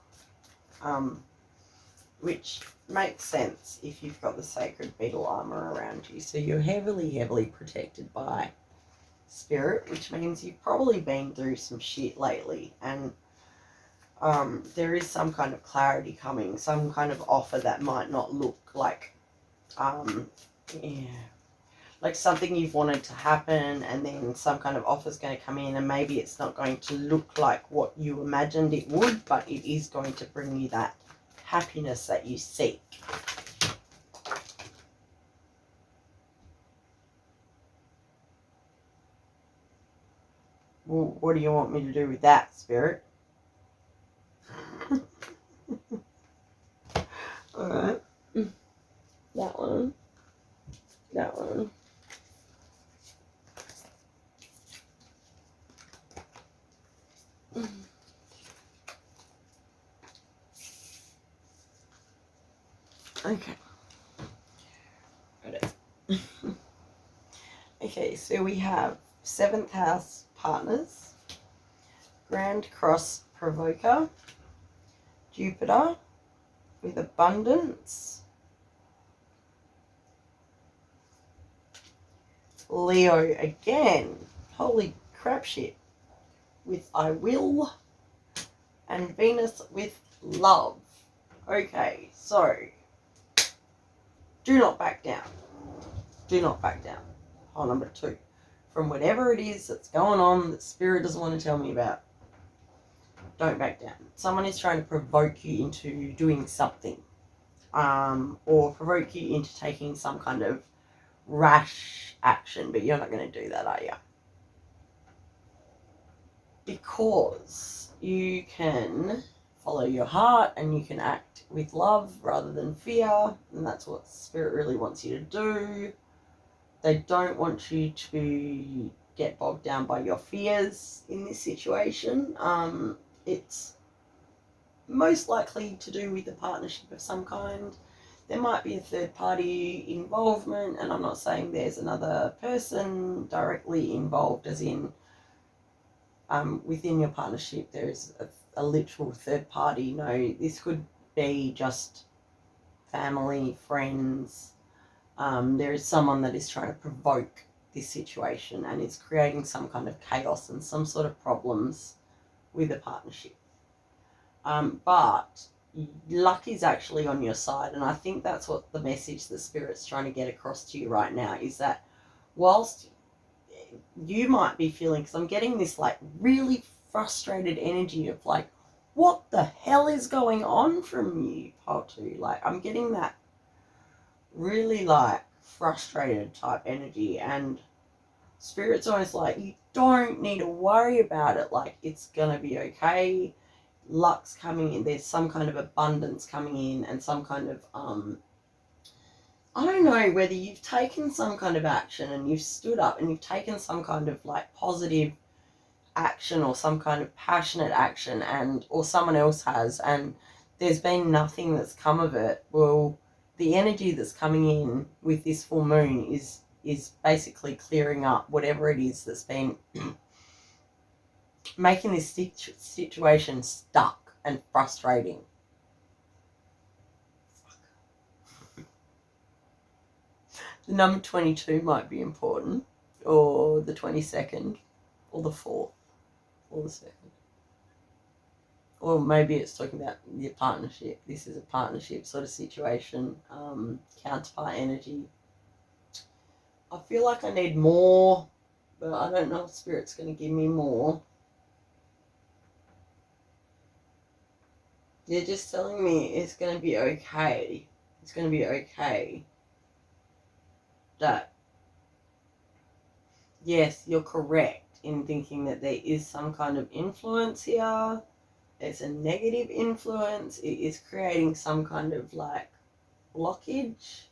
Which makes sense if you've got the sacred beetle armor around you. So you're heavily protected by spirit, which means you've probably been through some shit lately, and there is some kind of clarity coming, some kind of offer that might not look like, like something you've wanted to happen, and then some kind of offer is going to come in, and maybe it's not going to look like what you imagined it would, but it is going to bring you that happiness that you seek. Well, what do you want me to do with that, Spirit? Alright. That one. That one. Okay. Got it. Okay, so we have 7th house partners, Grand Cross Provoker, Jupiter with abundance, Leo again, holy crap shit, with I will, and Venus with love. Okay, so Do not back down. Do not back down. Hole number 2. From whatever it is that's going on that Spirit doesn't want to tell me about, don't back down. Someone is trying to provoke you into doing something, or provoke you into taking some kind of rash action, but you're not going to do that, are you? Because you can follow your heart and you can act with love rather than fear, and that's what Spirit really wants you to do. They don't want you to get bogged down by your fears in this situation. It's most likely to do with a partnership of some kind. There might be a third party involvement, and I'm not saying there's another person directly involved, as in within your partnership there's a literal third party. No, this could be just family, friends. There is someone that is trying to provoke this situation and is creating some kind of chaos and some sort of problems with a partnership. But luck is actually on your side, and I think that's what the message the Spirit's trying to get across to you right now, is that whilst you might be feeling, because I'm getting this like really frustrated energy of like, what the hell is going on from you, pile 2? Like, I'm getting that really like frustrated type energy, and Spirit's almost like, you don't need to worry about it, like it's gonna be okay. Luck's coming in, there's some kind of abundance coming in, and some kind of I don't know whether you've taken some kind of action and you've stood up and you've taken some kind of like positive action or some kind of passionate action, and or someone else has, and there's been nothing that's come of it. Well, the energy that's coming in with this full moon is basically clearing up whatever it is that's been making this situation stuck and frustrating. The number 22 might be important, or the 22nd, or the 4th, or the 2nd. Or maybe it's talking about your partnership. This is a partnership sort of situation, counterpart energy. I feel like I need more, but I don't know if Spirit's going to give me more. They're just telling me it's going to be okay. It's going to be okay. That, yes, you're correct in thinking that there is some kind of influence here. It's a negative influence. It is creating some kind of like blockage,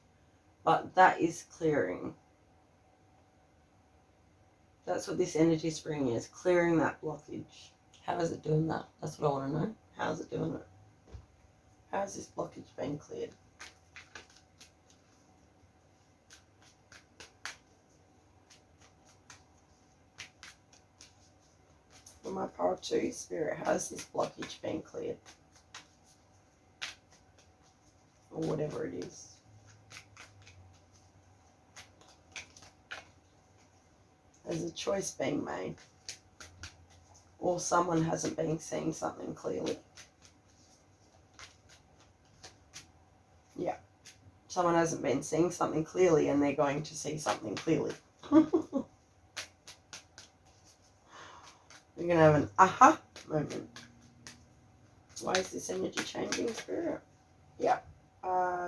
but that is clearing. That's what this energy is bringing, is clearing that blockage. How is it doing that? That's what I want to know. How is it doing it? How has this blockage been cleared? For my pile 2, Spirit, how has this blockage been cleared? Or whatever it is. Has a choice being made? Or someone hasn't been seeing something clearly? Yeah. Someone hasn't been seeing something clearly, and they're going to see something clearly. You're going to have an aha moment. Why is this energy changing, Spirit? Yeah.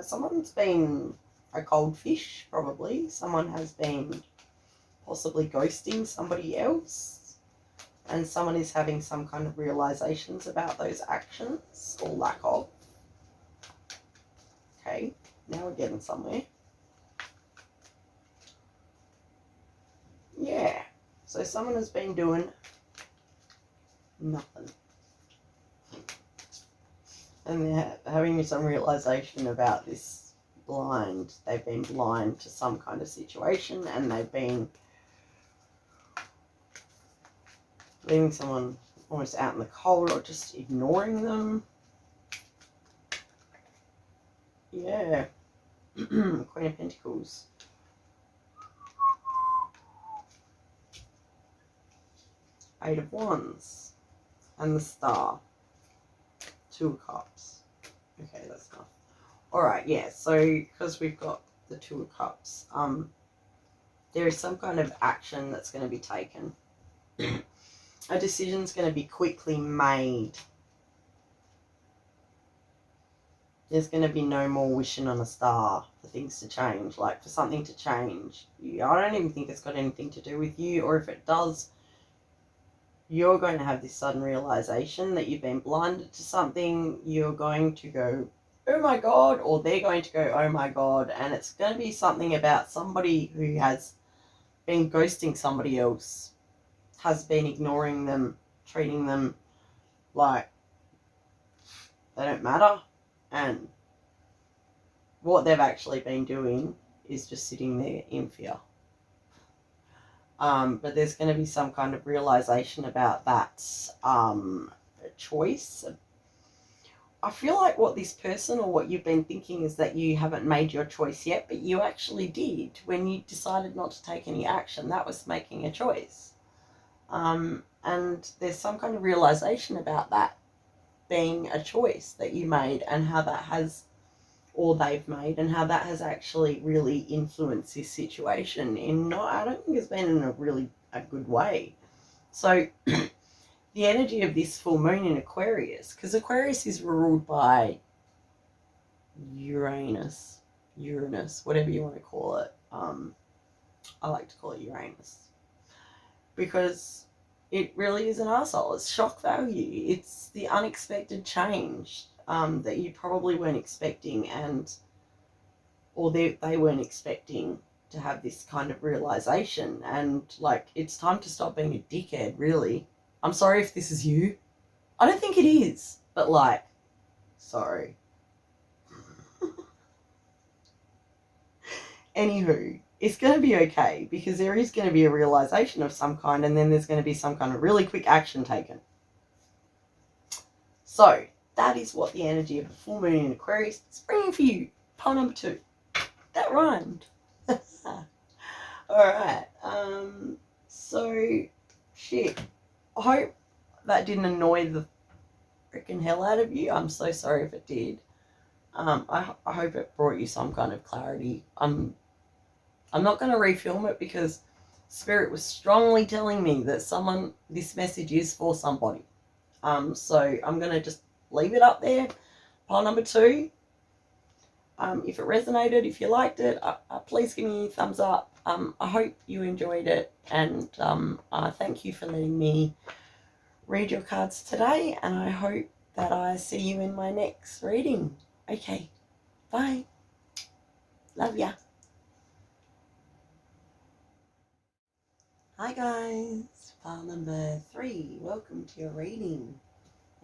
Someone's been a cold fish, probably. Someone has been possibly ghosting somebody else, and someone is having some kind of realizations about those actions, or lack of. Okay, now we're getting somewhere. Yeah, so someone has been doing nothing, and they're having some realization about this blind. They've been blind to some kind of situation, and they've been leaving someone almost out in the cold, or just ignoring them. Yeah. Queen of Pentacles. Eight of Wands. And the Star. 2 of Cups. Okay, that's enough. Alright, yeah, so because we've got the Two of Cups. There is some kind of action that's going to be taken. A decision's going to be quickly made. There's going to be no more wishing on a star for things to change, like for something to change. I don't even think it's got anything to do with you, or if it does, you're going to have this sudden realization that you've been blinded to something. You're going to go, oh my God, or they're going to go, oh my God, and it's going to be something about somebody who has been ghosting somebody else, has been ignoring them, treating them like they don't matter, and what they've actually been doing is just sitting there in fear. But there's going to be some kind of realization about that choice. I feel like what this person or what you've been thinking is that you haven't made your choice yet, but you actually did when you decided not to take any action. That was making a choice. And there's some kind of realization about that being a choice that you made, and how that has, or they've made, and how that has actually really influenced this situation I don't think it's been in a good way. So the energy of this full moon in Aquarius, because Aquarius is ruled by Uranus, whatever you want to call it. I like to call it Uranus, because it really is an arsehole. It's shock value. It's the unexpected change that you probably weren't expecting, or they weren't expecting to have this kind of realization. And like, it's time to stop being a dickhead, really. I'm sorry if this is you. I don't think it is, but like, sorry. Anywho, it's going to be okay, because there is going to be a realization of some kind, and then there's going to be some kind of really quick action taken. So that is what the energy of the full moon in Aquarius is bringing for you. Pile number 2. That rhymed. Alright. So, shit. I hope that didn't annoy the freaking hell out of you. I'm so sorry if it did. I hope it brought you some kind of clarity. I'm not going to refilm it, because Spirit was strongly telling me that this message is for somebody. So I'm going to just leave it up there. Pile number 2. If it resonated, if you liked it, please give me a thumbs up. I hope you enjoyed it, and thank you for letting me read your cards today, and I hope that I see you in my next reading. Okay, bye. Love ya. Hi guys, file number 3. Welcome to your reading.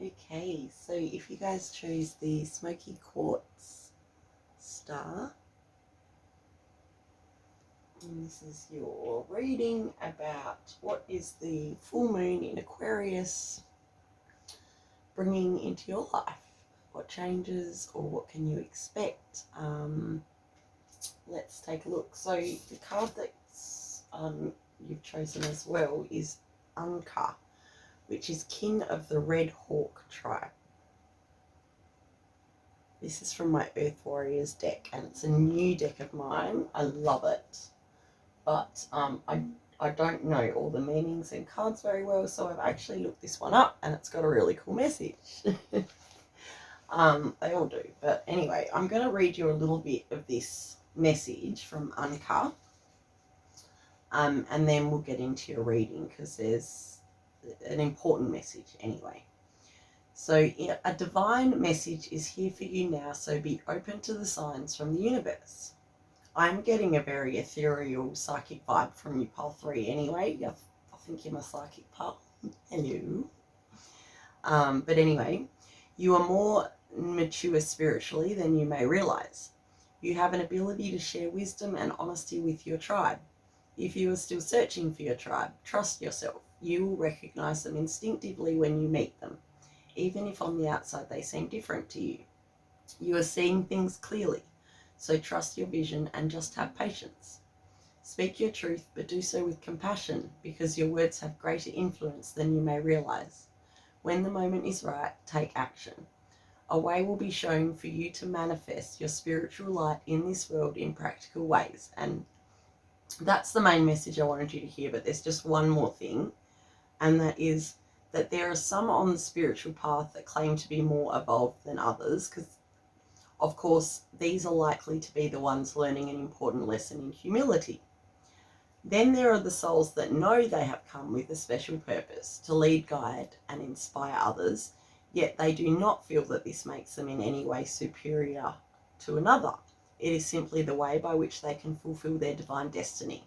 Okay, so if you guys choose the Smoky Quartz star, and this is your reading about what is the full moon in Aquarius bringing into your life. What changes, or what can you expect? Let's take a look. So the card that's you've chosen as well is Anka, which is King of the Red Hawk tribe. This is from my Earth Warriors deck, and it's a new deck of mine. I love it, but I don't know all the meanings and cards very well, so I've actually looked this one up, and it's got a really cool message. They all do, but anyway, I'm going to read you a little bit of this message from Anka, and then we'll get into your reading, because there's an important message anyway. So a divine message is here for you now, so be open to the signs from the universe. I'm getting a very ethereal psychic vibe from you, pile 3 anyway. I think you're my psychic pile. Hello. But anyway, you are more mature spiritually than you may realize. You have an ability to share wisdom and honesty with your tribe. If you are still searching for your tribe, trust yourself. You will recognize them instinctively when you meet them, even if on the outside they seem different to you. You are seeing things clearly, so trust your vision and just have patience. Speak your truth, but do so with compassion, because your words have greater influence than you may realize. When the moment is right, take action. a way will be shown for you to manifest your spiritual light in this world in practical ways. And that's the main message I wanted you to hear. But there's just one more thing, and that is that there are some on the spiritual path that claim to be more evolved than others, because of course these are likely to be the ones learning an important lesson in humility. Then there are the souls that know they have come with a special purpose to lead, guide, and inspire others, yet they do not feel that this makes them in any way superior to another. It is simply the way by which they can fulfill their divine destiny.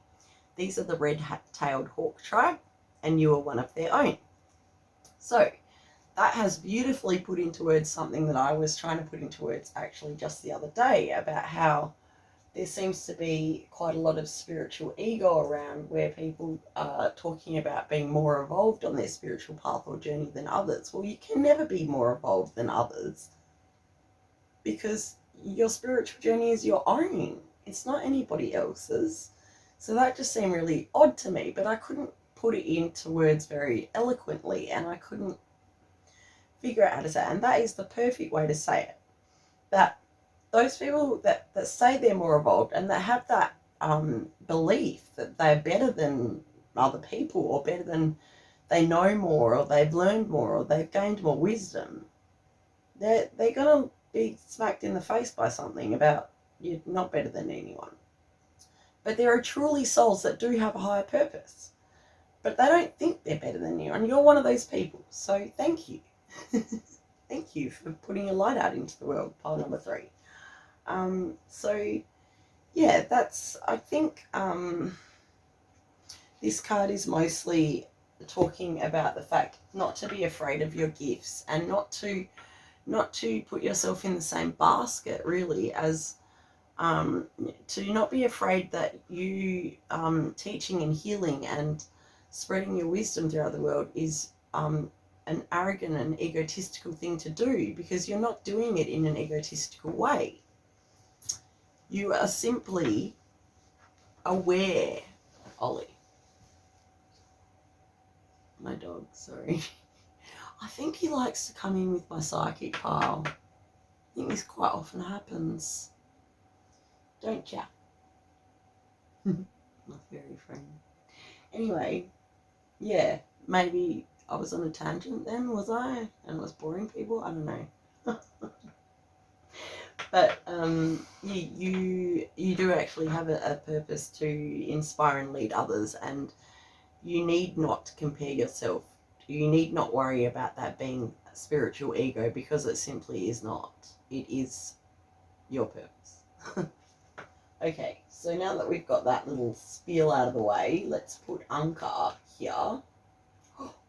These are the red-tailed hawk tribe, and you are one of their own. So that has beautifully put into words something that I was trying to put into words actually just the other day, about how there seems to be quite a lot of spiritual ego around, where people are talking about being more evolved on their spiritual path or journey than others. Well, you can never be more evolved than others, because your spiritual journey is your own. It's not anybody else's. So that just seemed really odd to me, but I couldn't put it into words very eloquently, and I couldn't figure out how to say it. And that is the perfect way to say it. That those people that say they're more evolved and that have that belief that they're better than other people, or better than, they know more, or they've learned more, or they've gained more wisdom, they're going to be smacked in the face by something about you're not better than anyone. But there are truly souls that do have a higher purpose, but they don't think they're better than you, and you're one of those people. So thank you. Thank you for putting your light out into the world, pile number 3. So yeah, that's, I think this card is mostly talking about the fact not to be afraid of your gifts, and not to put yourself in the same basket, really, as to not be afraid that you teaching and healing and spreading your wisdom throughout the world is an arrogant and egotistical thing to do, because you're not doing it in an egotistical way. You are simply aware. Ollie, my dog, sorry. I think he likes to come in with my psychic pile. I think this quite often happens. Don't ya? My fairy friend. Anyway, yeah, maybe I was on a tangent then, was I? And was boring people? I don't know. But you do actually have a purpose to inspire and lead others, and you need not compare yourself. You need not worry about that being spiritual ego, because it simply is not. It is your purpose. Okay, so now that we've got that little spiel out of the way, let's put Anka here.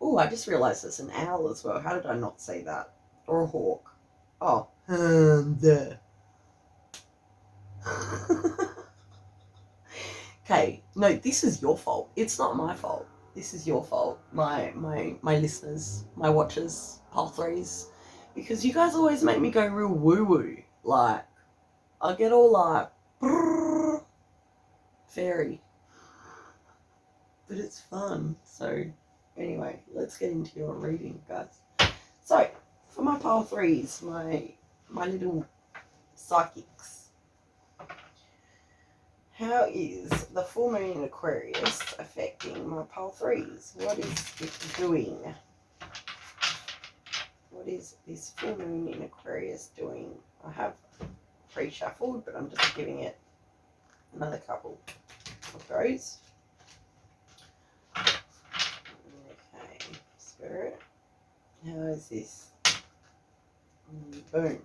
Oh, I just realised it's an owl as well. How did I not say that? Or a hawk. Oh, there. Okay, no, this is your fault. It's not my fault. This is your fault. My listeners, my watchers, pile 3s. Because you guys always make me go real woo-woo. Like, I get all like, brrr, fairy. But it's fun. So, anyway, let's get into your reading, guys. So, for my pile 3s, my little psychics. How is the full moon in Aquarius affecting my pile 3s? What is it doing? What is this full moon in Aquarius doing? I have pre-shuffled, but I'm just giving it another couple of goes. Okay, Spirit. How is this? Boom.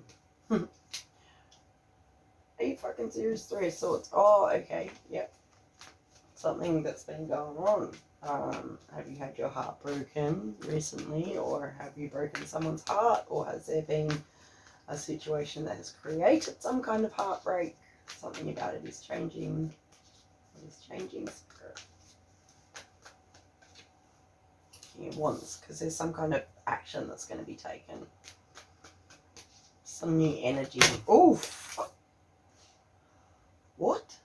Are you fucking serious? 3 of Swords. Oh, okay. Yep. Something that's been going on. Have you had your heart broken recently, or have you broken someone's heart, or has there been a situation that has created some kind of heartbreak? Something about it is changing. It is changing, Spirit. It wants, because there's some kind of action that's going to be taken. Some new energy. Oh, fuck. What?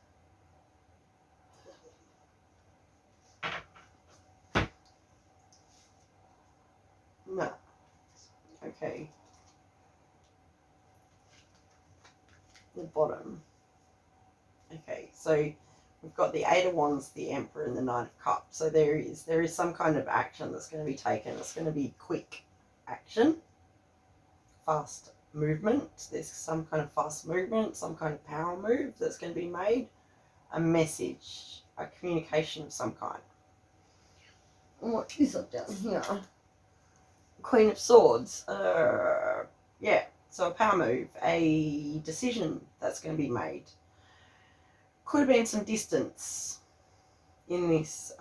No. Okay. the bottom. Okay, so we've got the Eight of Wands, the Emperor, and the Knight of Cups. So there is some kind of action that's going to be taken. It's going to be quick action, fast movement. There's some kind of fast movement, some kind of power move that's going to be made. A message, a communication of some kind. And what is up down here? Queen of Swords. Yeah, so a power move, a decision that's going to be made. Could have been some distance in this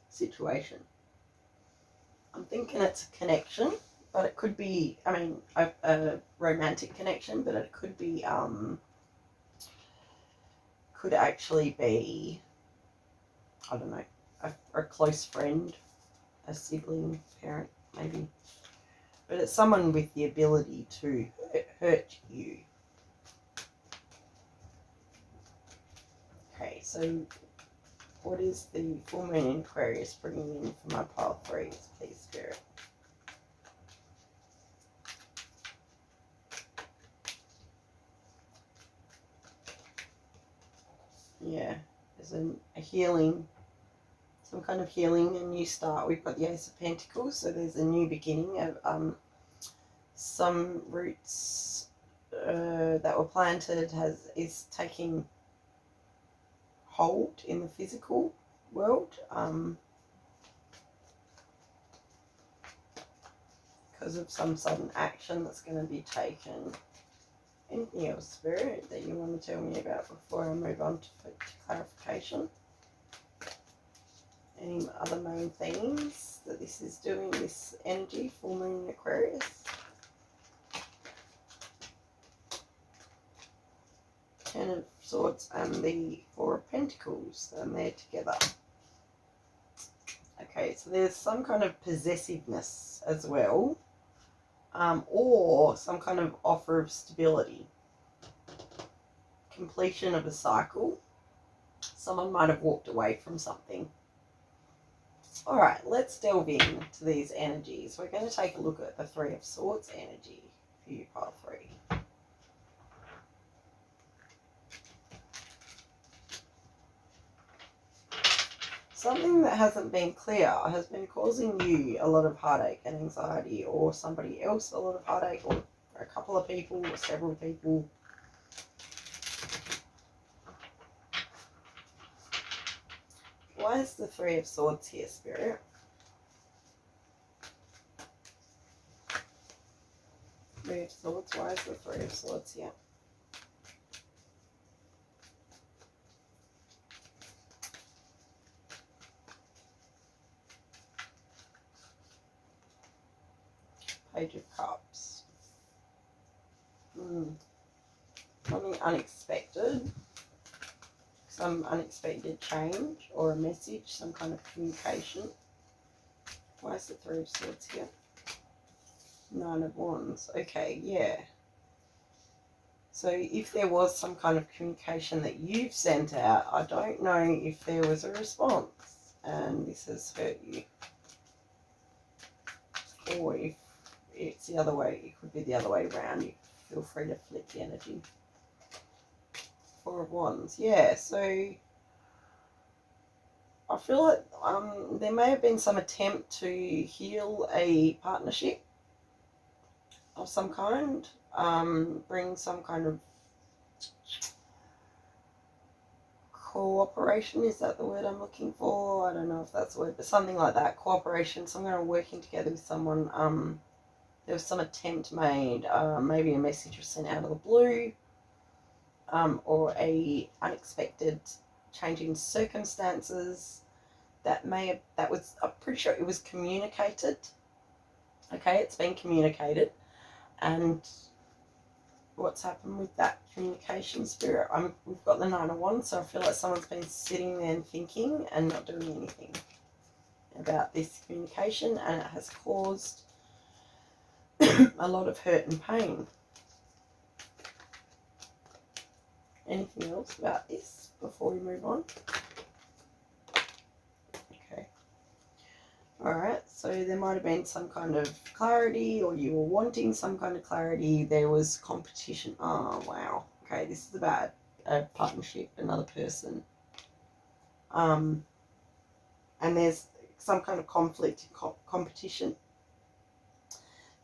situation. I'm thinking it's a connection, but it could be, I mean, a romantic connection, but it could be, could actually be, I don't know, a close friend, a sibling, parent, maybe. But it's someone with the ability to hurt you. Okay, so what is the full moon in Aquarius bringing in for my pile 3s, please, Spirit? Yeah, there's a healing, some kind of healing, a new start. We've got the Ace of Pentacles, so there's a new beginning of some roots that were planted is taking hold in the physical world because of some sudden action that's going to be taken. Anything else, Spirit, that you want to tell me about before I move on to clarification? Any other main themes that this is doing, this energy, full moon in Aquarius? Ten of Swords and the Four of Pentacles, and they're together. Okay, so there's some kind of possessiveness as well, or some kind of offer of stability. Completion of a cycle. Someone might have walked away from something. All right, let's delve into these energies. We're going to take a look at the Three of Swords energy for you, pile 3. Something that hasn't been clear has been causing you a lot of heartache and anxiety, or somebody else a lot of heartache, or a couple of people, or several people. Why is the Three of Swords here, Spirit? Three of Swords, why is the Three of Swords here? Page of Cups. Something unexpected. Some unexpected change or a message, some kind of communication. Why is the Three of Swords here? Nine of Wands. Okay, yeah. So if there was some kind of communication that you've sent out, I don't know if there was a response and this has hurt you. Or if it's the other way, it could be the other way around. You feel free to flip the energy. Four of Wands. Yeah, so I feel like there may have been some attempt to heal a partnership of some kind, bring some kind of cooperation. Is that the word I'm looking for? I don't know if that's the word, but something like that. Cooperation, some kind of working together with someone. There was some attempt made, maybe a message was sent out of the blue, or a unexpected change in circumstances that was, I'm pretty sure it was communicated. Okay, it's been communicated. And what's happened with that communication, Spirit? We've got the Nine of Wands, so I feel like someone's been sitting there and thinking and not doing anything about this communication, and it has caused a lot of hurt and pain. Anything else about this before we move on? Okay. Alright, so there might have been some kind of clarity, or you were wanting some kind of clarity. There was competition. Oh, wow. Okay, this is about a partnership, another person. And there's some kind of conflict, competition.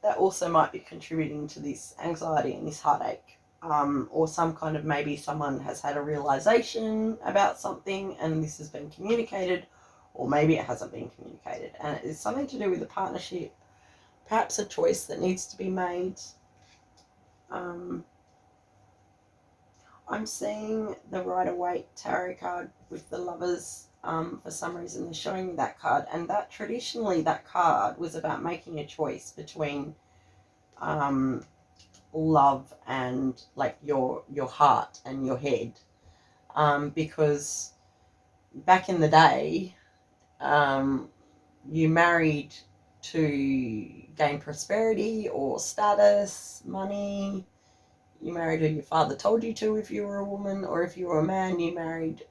That also might be contributing to this anxiety and this heartache. Or some kind of, maybe someone has had a realization about something and this has been communicated, or maybe it hasn't been communicated, and it's something to do with the partnership, perhaps a choice that needs to be made. I'm seeing the Rider-Waite tarot card with the Lovers. For some reason they're showing me that card, and that traditionally that card was about making a choice between love and like your heart and your head, because back in the day, you married to gain prosperity or status, money. You married who your father told you to if you were a woman, or if you were a man, you married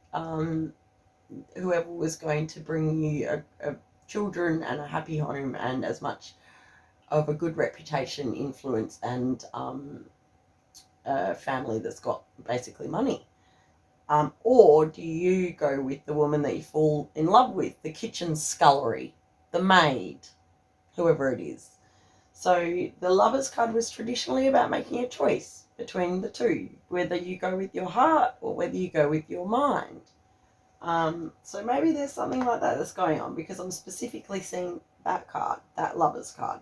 whoever was going to bring you a children and a happy home and as much of a good reputation, influence, and a family that's got basically money. Or do you go with the woman that you fall in love with, the kitchen scullery, the maid, whoever it is? So the Lovers card was traditionally about making a choice between the two, whether you go with your heart or whether you go with your mind. So maybe there's something like that that's going on, because I'm specifically seeing that card, that Lovers card.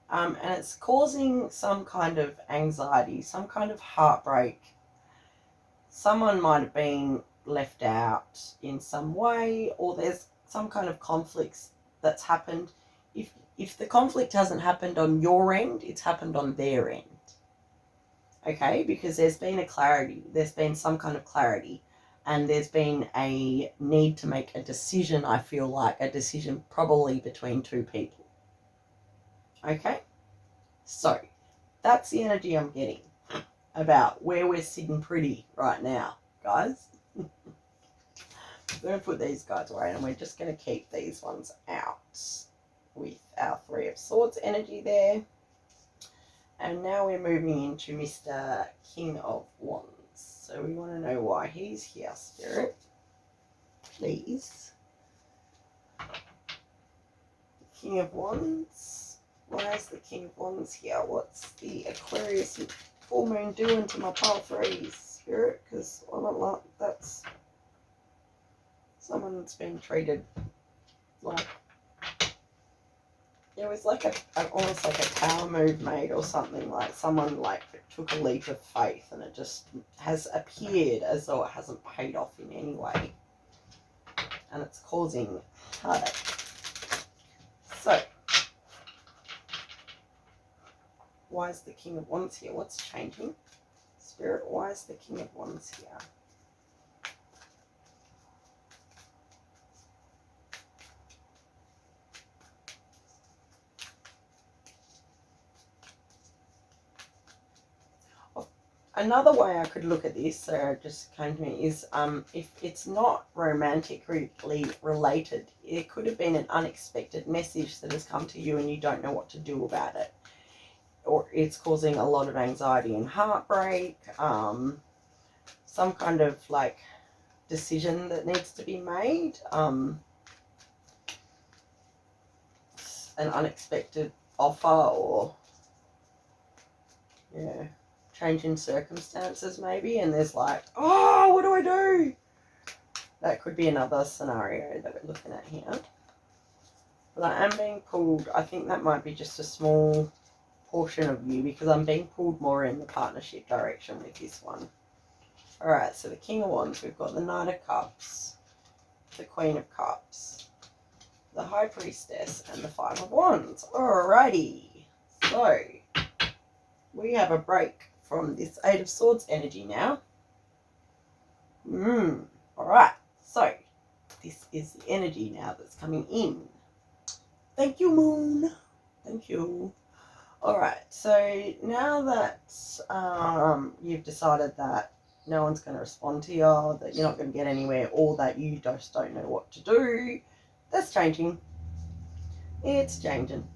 And it's causing some kind of anxiety, some kind of heartbreak. Someone might have been left out in some way, or there's some kind of conflicts that's happened. If the conflict hasn't happened on your end, it's happened on their end. Okay, because there's been a clarity, there's been some kind of clarity, and there's been a need to make a decision. I feel like a decision probably between two people. Okay, so that's the energy I'm getting about where we're sitting pretty right now, guys. I'm going to put these guys away, and we're just going to keep these ones out with our Three of Swords energy there. And now we're moving into Mr. King of Wands. So we want to know why he's here, Spirit. Please. King of Wands. Why is the King of Wands here? What's the Aquarius full moon doing to my pile threes, Spirit? Because I don't like that's someone that's been treated like there was like almost like a power move made or something, like someone like took a leap of faith and it just has appeared as though it hasn't paid off in any way, and it's causing heartache. So why is the King of Wands here? What's changing? Spirit, why is the King of Wands here? Another way I could look at this, so it just came to me, is if it's not romantically related, it could have been an unexpected message that has come to you and you don't know what to do about it. Or it's causing a lot of anxiety and heartbreak, some kind of like decision that needs to be made, an unexpected offer, or yeah, change in circumstances maybe, and there's like, oh, what do I do? That could be another scenario that we're looking at here. But I am being pulled, I think that might be just a small portion of you, because I'm being pulled more in the partnership direction with this one. Alright, so the King of Wands, we've got the Knight of Cups, the Queen of Cups, the High Priestess, and the Five of Wands. Alrighty, so we have a break from this Eight of Swords energy now. Alright, so this is the energy now that's coming in. Thank you, Moon. Thank you. Alright, so now that you've decided that no one's going to respond to you, that you're not going to get anywhere, or that you just don't know what to do, that's changing. It's changing.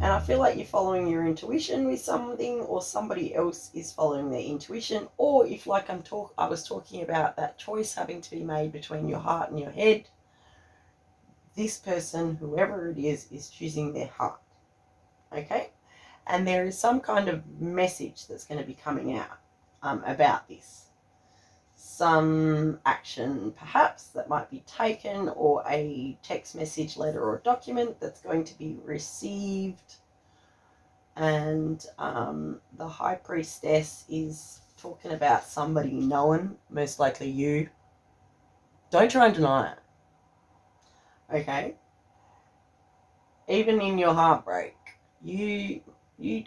And I feel like you're following your intuition with something, or somebody else is following their intuition, or if, like I was talking about that choice having to be made between your heart and your head, this person, whoever it is choosing their heart. Okay? And there is some kind of message that's going to be coming out about this. Some action, perhaps, that might be taken, or a text message, letter, or document that's going to be received. And the High Priestess is talking about somebody knowing, most likely you. Don't try and deny it. Okay? Even in your heartbreak,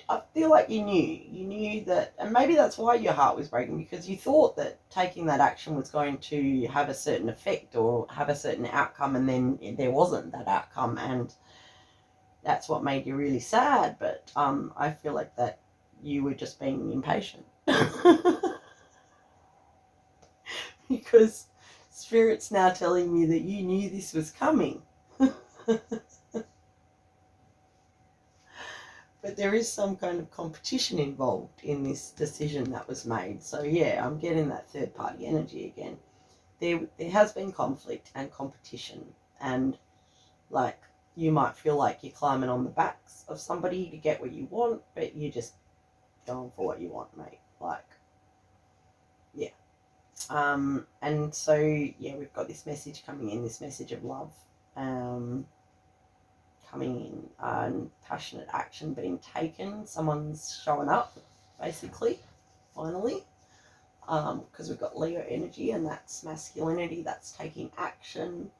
I feel like you knew that, and maybe that's why your heart was breaking, because you thought that taking that action was going to have a certain effect or have a certain outcome, and then there wasn't that outcome, and that's what made you really sad. But I feel like that you were just being impatient. Because Spirit's now telling me that you knew this was coming. But there is some kind of competition involved in this decision that was made. So yeah, I'm getting that third party energy again. There has been conflict and competition, and like you might feel like you're climbing on the backs of somebody to get what you want, but you're just going for what you want, mate. Like, yeah. And so yeah, we've got this message coming in, this message of love. Coming in, and passionate action being taken. Someone's showing up, basically, finally. Because we've got Leo energy, and that's masculinity, that's taking action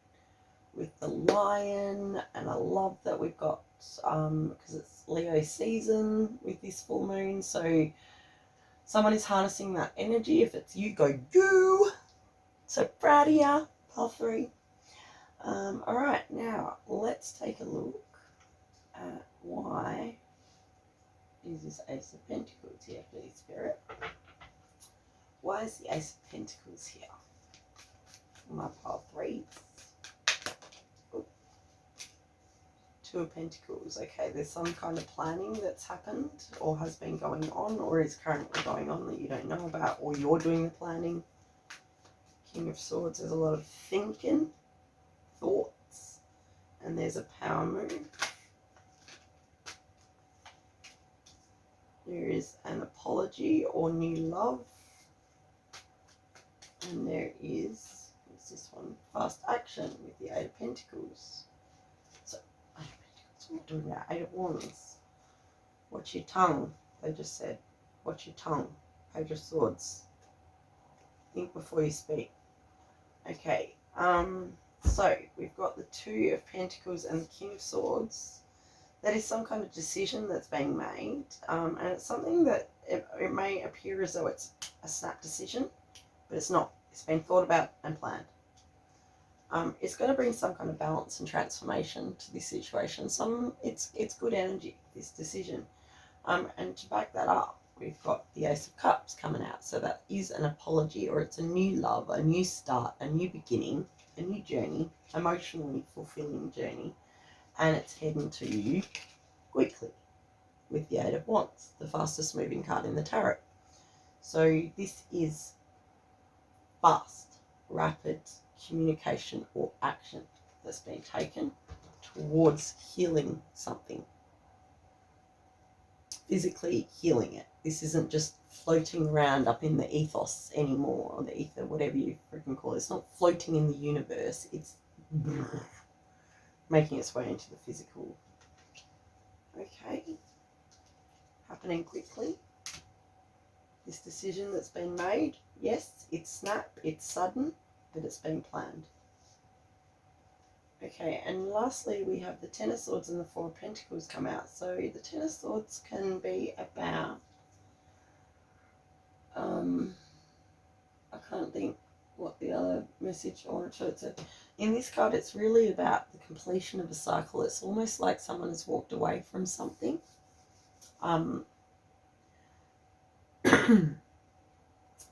with the lion. And I love that we've got, because it's Leo season with this full moon, so someone is harnessing that energy. If it's you, go you. So proud of ya, pile 3. All right, now let's take a look at why is this Ace of Pentacles here, please, Spirit? Why is the Ace of Pentacles here? My pile 3. Ooh. 2 of Pentacles. Okay, there's some kind of planning that's happened or has been going on or is currently going on that you don't know about, or you're doing the planning. King of Swords, there's a lot of thinking, thoughts, and there's a power move. There is an apology or new love. And there is, what's this one? Fast action with the 8 of Pentacles. So, 8 of Pentacles, what are we doing about 8 of Wands? Watch your tongue, they just said. Watch your tongue. Page of Swords. Think before you speak. Okay, so we've got the 2 of Pentacles and the King of Swords. That is some kind of decision that's being made, and it's something that it may appear as though it's a snap decision, but it's not. It's been thought about and planned. It's going to bring some kind of balance and transformation to this situation. It's good energy, this decision, and to back that up, we've got the Ace of Cups coming out. So that is an apology, or it's a new love, a new start, a new beginning, a new journey, emotionally fulfilling journey. And it's heading to you quickly with the 8 of Wands, the fastest moving card in the tarot. So this is fast, rapid communication or action that's been taken towards healing something. Physically healing it. This isn't just floating around up in the ethos anymore, or the ether, whatever you freaking call it. It's not floating in the universe. It's making its way into the physical. Okay. Happening quickly. This decision that's been made, yes, it's snap, it's sudden, but it's been planned. Okay, and lastly we have the 10 of Swords and the 4 of Pentacles come out. So the 10 of Swords can be about, I can't think what the other message I want to show. So in this card, it's really about the completion of a cycle. It's almost like someone has walked away from something.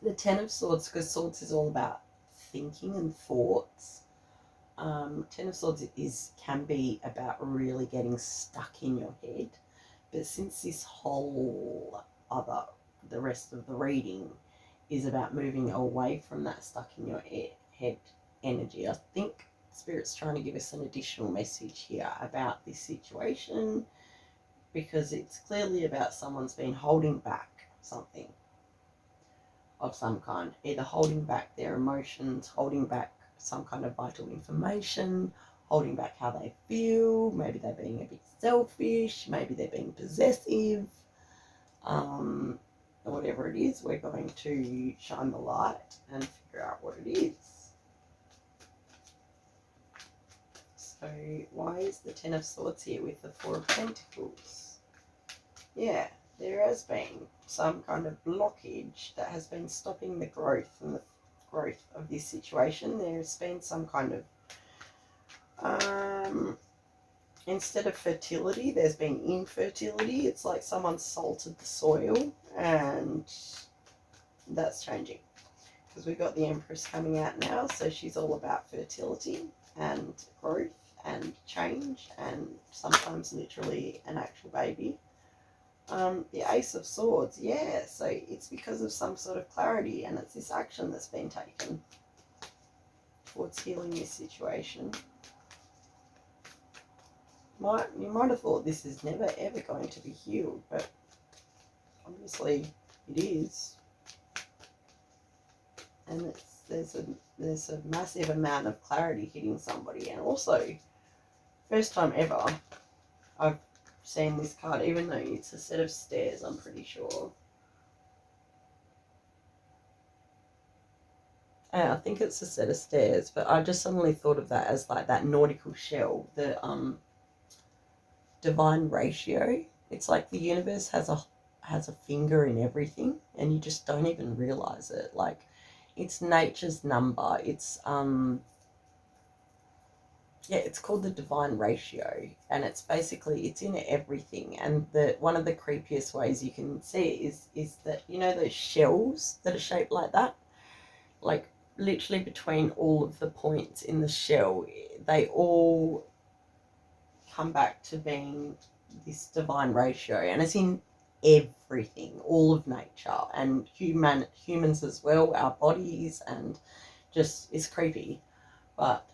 The 10 of Swords, because Swords is all about thinking and thoughts. Ten of Swords can be about really getting stuck in your head. But since this whole the rest of the reading is about moving away from that stuck in your head energy, I think Spirit's trying to give us an additional message here about this situation, because it's clearly about someone's been holding back something of some kind, either holding back their emotions, holding back some kind of vital information, holding back how they feel. Maybe they're being a bit selfish, maybe they're being possessive. Whatever it is, we're going to shine the light and figure out what it is. So why is the Ten of Swords here with the Four of Pentacles? Yeah, there has been some kind of blockage that has been stopping the growth and the growth of this situation. There's been some kind of instead of fertility, there's been infertility. It's like someone salted the soil, and that's changing because we've got the Empress coming out now, so she's all about fertility and growth and change, and sometimes literally an actual baby. The Ace of Swords, yeah, so it's because of some sort of clarity, and it's this action that's been taken towards healing this situation. You might have thought this is never ever going to be healed, but obviously it is. And there's a massive amount of clarity hitting somebody, and also first time ever I've seen this card, even though it's a set of stairs, I'm pretty sure. I think it's a set of stairs, but I just suddenly thought of that as like that nautical shell, the divine ratio. It's like the universe has a finger in everything, and you just don't even realize it. Like, it's nature's number. It's it's called the divine ratio, and it's basically, it's in everything. And one of the creepiest ways you can see it is that, you know, those shells that are shaped like that, like literally between all of the points in the shell, they all come back to being this divine ratio, and it's in everything, all of nature, and humans as well, our bodies, and just, it's creepy. But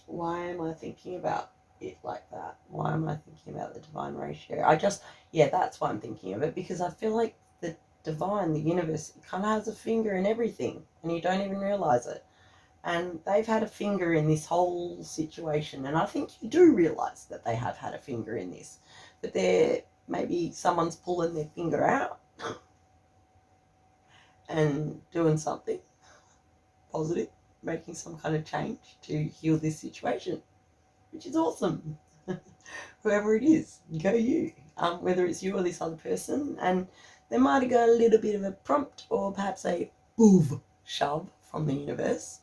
why am I thinking about it like that? Why am I thinking about the divine ratio? That's why I'm thinking of it, because I feel like the divine, the universe, kind of has a finger in everything, and you don't even realize it. And they've had a finger in this whole situation, and I think you do realize that they have had a finger in this, but maybe someone's pulling their finger out and doing something positive, making some kind of change to heal this situation, which is awesome. Whoever it is, go you. Whether it's you or this other person, and they might have got a little bit of a prompt, or perhaps a boof shove from the universe,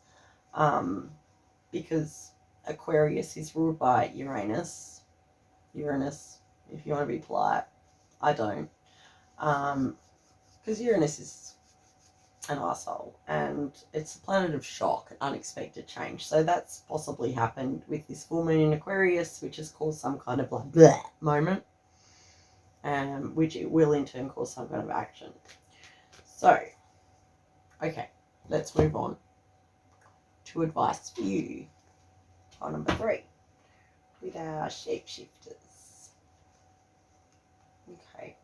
because Aquarius is ruled by Uranus, if you want to be polite. I don't, because Uranus is an arsehole, and it's a planet of shock, unexpected change. So that's possibly happened with this full moon in Aquarius, which has caused some kind of like bleh moment, which it will in turn cause some kind of action. So, okay, let's move on to advice for you. Tile number 3 with our shapeshifters. Okay.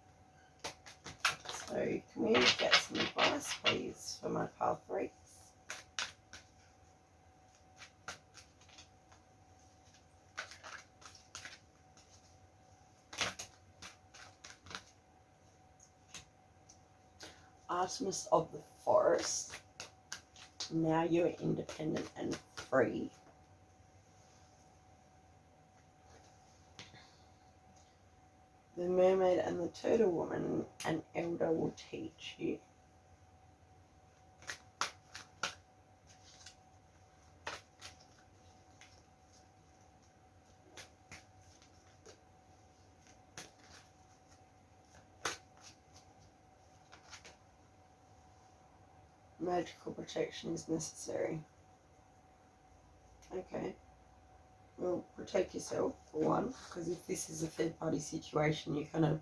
So can we get some advice, please, for my pile 3s? Artemis of the Forest. Now you're independent and free. The Mermaid and the Turtle Woman, an elder will teach you. Magical protection is necessary. Okay. Well, protect yourself, for one, because if this is a third-party situation, you're going to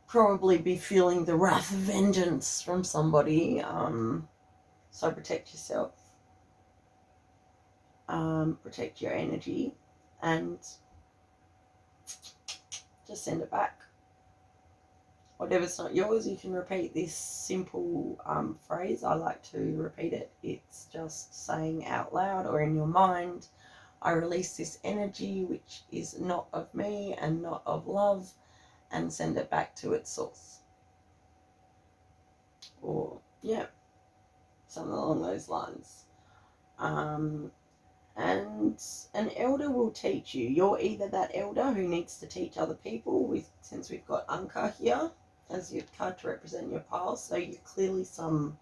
probably be feeling the wrath of vengeance from somebody. So protect yourself. Protect your energy, and just send it back. Whatever's not yours, you can repeat this simple phrase. I like to repeat it. It's just saying out loud or in your mind, I release this energy which is not of me and not of love, and send it back to its source. Or, yeah, something along those lines. And an elder will teach you. You're either that elder who needs to teach other people, since we've got Anka here as your card to represent your pile, so you're clearly some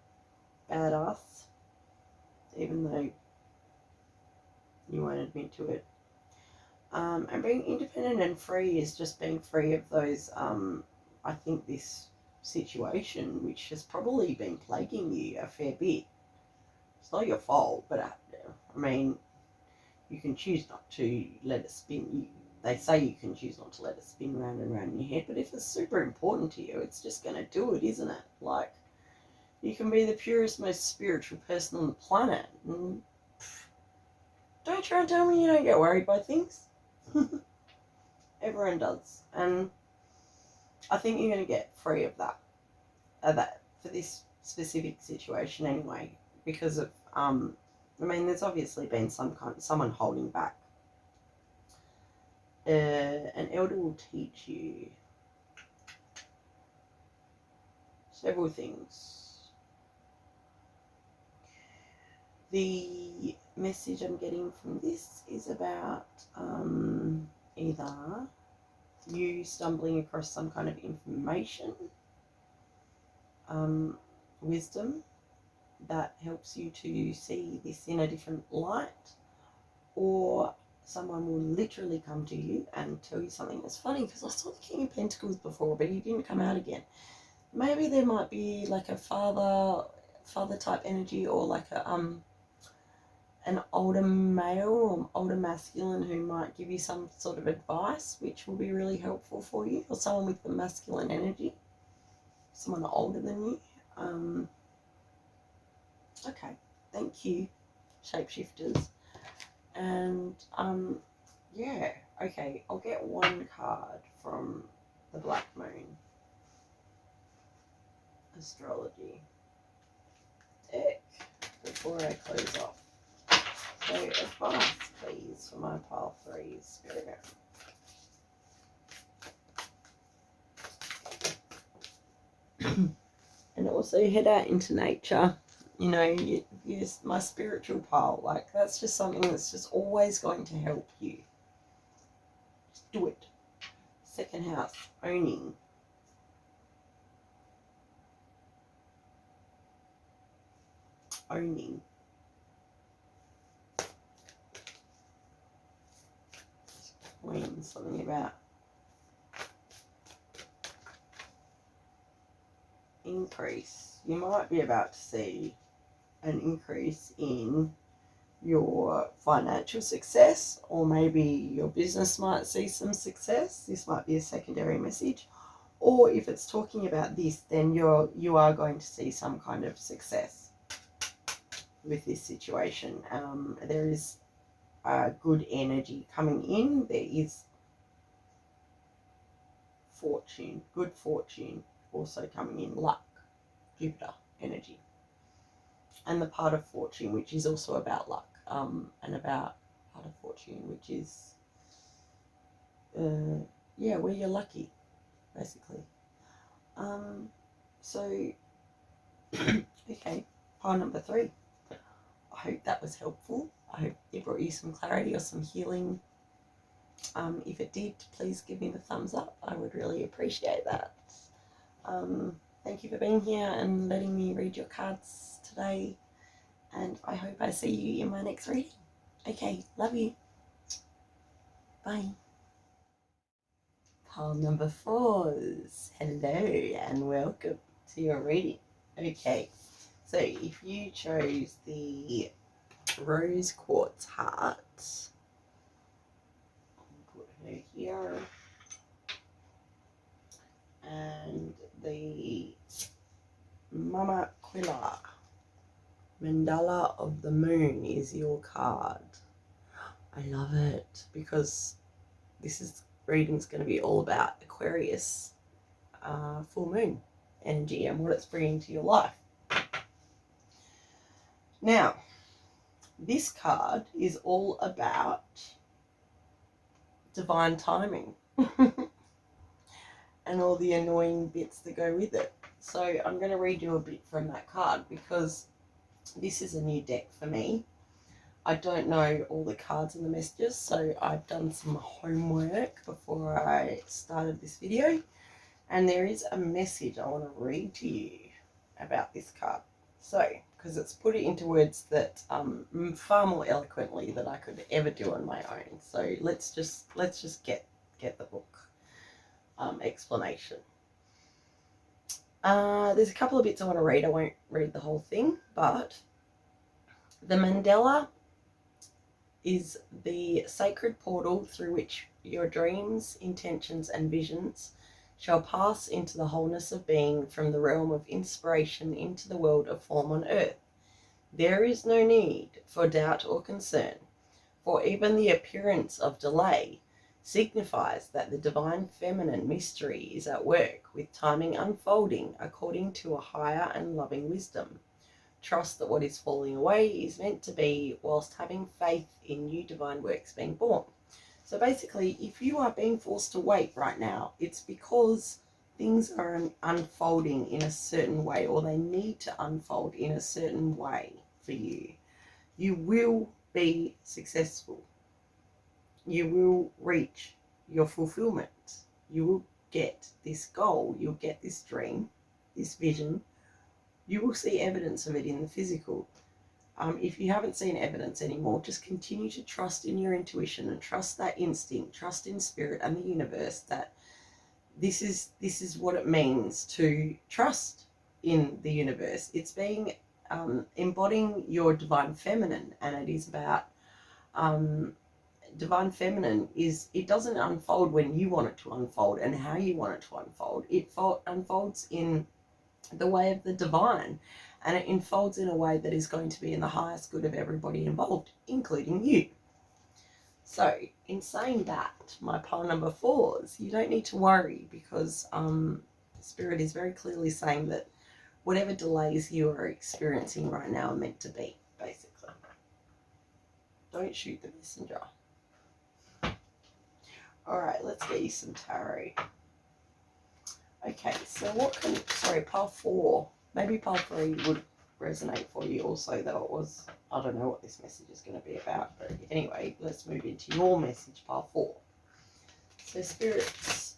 badass, even though you won't admit to it. And being independent and free is just being free of those, I think this situation, which has probably been plaguing you a fair bit. It's not your fault, but I mean, you can choose not to let it spin. They say you can choose not to let it spin round and round in your head, but if it's super important to you, it's just going to do it, isn't it? Like, you can be the purest, most spiritual person on the planet, and don't try and tell me you don't get worried by things. Everyone does, and I think you're going to get free of that for this specific situation anyway, because of I mean, there's obviously been someone holding back. An elder will teach you several things. The message I'm getting from this is about either you stumbling across some kind of information, wisdom that helps you to see this in a different light, or someone will literally come to you and tell you something. That's funny because I saw the King of Pentacles before, but he didn't come out again. Maybe there might be like a father type energy, or like a an older male or older masculine who might give you some sort of advice, which will be really helpful for you, or someone with the masculine energy, someone older than you. Okay, thank you, shapeshifters. And yeah, okay, I'll get one card from the Black Moon Astrology deck before I close off. So advice, please, for my pile 3 spirit. And also head out into nature. You know, use my spiritual pile. Like, that's just something that's just always going to help you. Just do it. Second house, owning. Owning. Queen, something about increase. You might be about to see an increase in your financial success, or maybe your business might see some success. This might be a secondary message. Or if it's talking about this, then you are going to see some kind of success with this situation. There is good energy coming in. There is fortune, good fortune also coming in. Luck, Jupiter energy. And the part of fortune which is also about luck, and about part of fortune which is yeah, where you're lucky, basically. So okay, pile number 3. I hope that was helpful. I hope it brought you some clarity or some healing. If it did, please give me the thumbs up. I would really appreciate that. Thank you for being here and letting me read your cards today. And I hope I see you in my next reading. Okay, love you. Bye. Pile number 4s. Hello and welcome to your reading. Okay, so if you chose the rose quartz heart. Put her here. And the Mama Quilla, Mandala of the Moon, is your card. I love it because reading's going to be all about Aquarius full moon energy and what it's bringing to your life. Now, this card is all about divine timing and all the annoying bits that go with it. So I'm going to read you a bit from that card because this is a new deck for me. I don't know all the cards and the messages, so I've done some homework before I started this video. And there is a message I want to read to you about this card. So, because it's put it into words that far more eloquently than I could ever do on my own. So let's just get the book explanation. There's a couple of bits I want to read. I won't read the whole thing, but the mandala is the sacred portal through which your dreams, intentions, and visions shall pass into the wholeness of being from the realm of inspiration into the world of form on earth. There is no need for doubt or concern, for even the appearance of delay signifies that the divine feminine mystery is at work, with timing unfolding according to a higher and loving wisdom. Trust that what is falling away is meant to be, whilst having faith in new divine works being born. So basically, if you are being forced to wait right now, it's because things are unfolding in a certain way, or they need to unfold in a certain way for you. You will be successful. You will reach your fulfillment. You will get this goal. You'll get this dream, this vision. You will see evidence of it in the physical. If you haven't seen evidence anymore, just continue to trust in your intuition and trust that instinct, trust in spirit and the universe that this is what it means to trust in the universe. It's being embodying your divine feminine, and it is about divine feminine is, it doesn't unfold when you want it to unfold and how you want it to unfold. It unfolds in the way of the divine, and it unfolds in a way that is going to be in the highest good of everybody involved, including you. So in saying that, my pile number 4s, you don't need to worry, because Spirit is very clearly saying that whatever delays you are experiencing right now are meant to be, basically. Don't shoot the messenger. All right, let's get you some tarot. Okay, so what can, sorry, pile 4. Maybe pile 3 would resonate for you also, though it was, I don't know what this message is going to be about. But anyway, let's move into your message, pile 4. So spirits,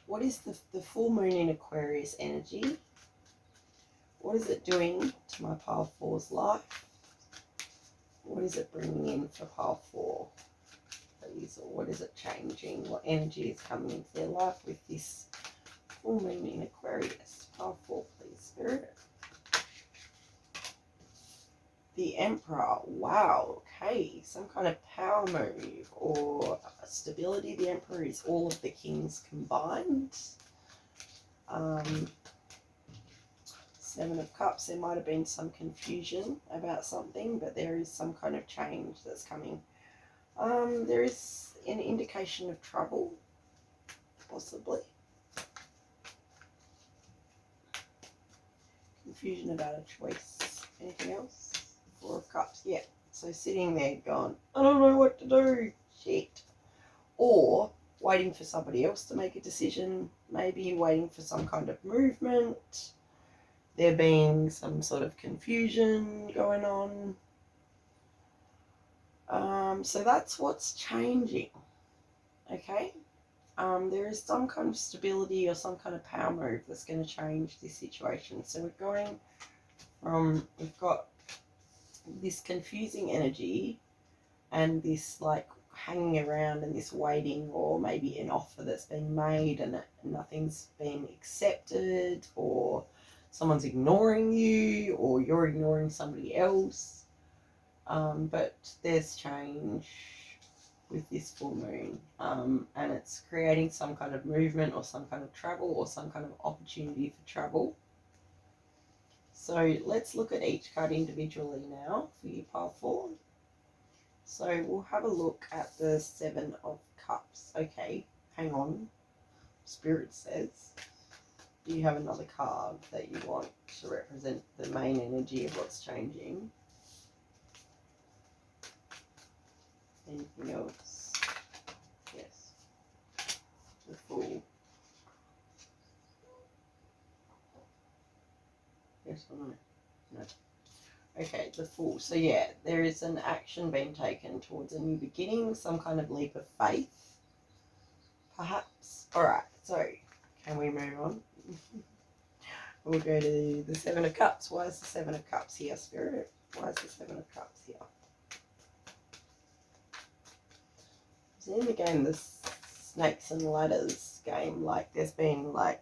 what is the full moon in Aquarius energy? What is it doing to my pile 4's life? What is it bringing in for pile 4? Please, or what is it changing? What energy is coming into their life with this full moon in Aquarius? Pile 4, please, Spirit. The Emperor. Wow, okay. Some kind of power move or stability. The Emperor is all of the kings combined. 7 of Cups. There might have been some confusion about something, but there is some kind of change that's coming. There is an indication of trouble, possibly. Confusion about a choice. Anything else? 4 of Cups. Yeah. So sitting there going, I don't know what to do. Shit. Or waiting for somebody else to make a decision. Maybe waiting for some kind of movement. There being some sort of confusion going on. So that's what's changing. Okay. There is some kind of stability or some kind of power move that's going to change this situation. So we're going from, we've got this confusing energy and this like hanging around and this waiting, or maybe an offer that's been made and nothing's been accepted, or someone's ignoring you, or you're ignoring somebody else. But there's change with this full moon, and it's creating some kind of movement or some kind of travel or some kind of opportunity for travel. So let's look at each card individually now for you, pile 4. So we'll have a look at the 7 of Cups. Okay, hang on. Spirit says, do you have another card that you want to represent the main energy of what's changing? Anything else? Yes. The Fool. Yes or no? No. Okay, the Fool. So yeah, there is an action being taken towards a new beginning, some kind of leap of faith, perhaps. Alright, so can we move on? We'll go to the 7 of Cups. Why is the 7 of Cups here, Spirit? Why is the 7 of Cups here? So in the game, the snakes and ladders game, like there's been like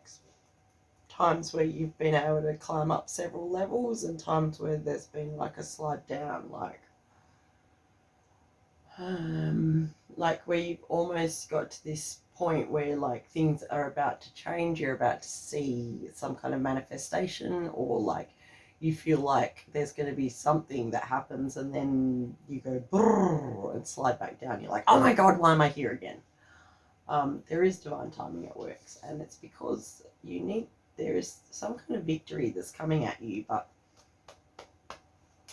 times where you've been able to climb up several levels and times where there's been like a slide down, like where you've almost got to this point where like things are about to change, you're about to see some kind of manifestation, or like you feel like there's going to be something that happens and then you go brrr and slide back down. You're like, oh my God, why am I here again? There is divine timing at works, and it's because there is some kind of victory that's coming at you, but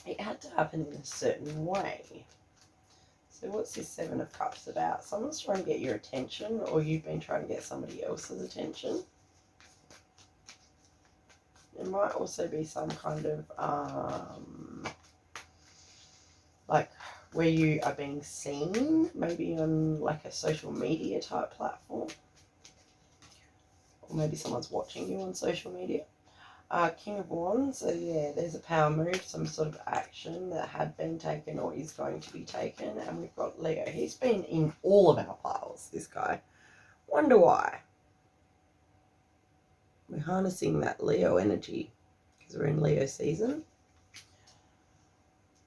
it had to happen in a certain way. So what's this 7 of Cups about? Someone's trying to get your attention, or you've been trying to get somebody else's attention. There might also be some kind of, like where you are being seen, maybe on like a social media type platform. Or maybe someone's watching you on social media. King of Wands, so yeah, there's a power move, some sort of action that had been taken or is going to be taken. And we've got Leo. He's been in all of our piles, this guy. Wonder why. We're harnessing that Leo energy because we're in Leo season.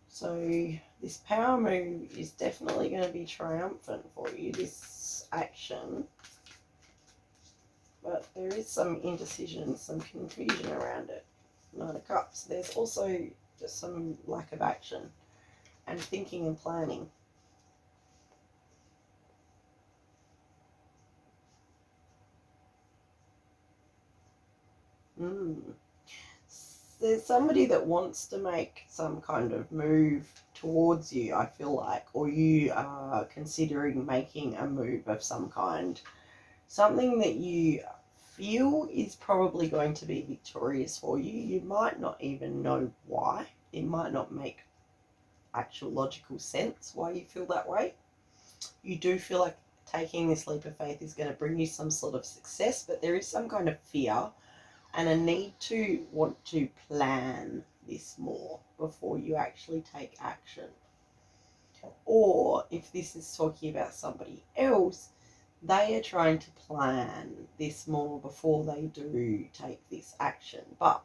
So this power move is definitely going to be triumphant for you, this action. But there is some indecision, some confusion around it. 9 of Cups. There's also just some lack of action and thinking and planning. There's somebody that wants to make some kind of move towards you, I feel like, or you are considering making a move of some kind. Something that you feel is probably going to be victorious for you. You might not even know why. It might not make actual logical sense why you feel that way. You do feel like taking this leap of faith is going to bring you some sort of success, but there is some kind of fear and a need to want to plan this more before you actually take action. Or if this is talking about somebody else, they are trying to plan this more before they do take this action. But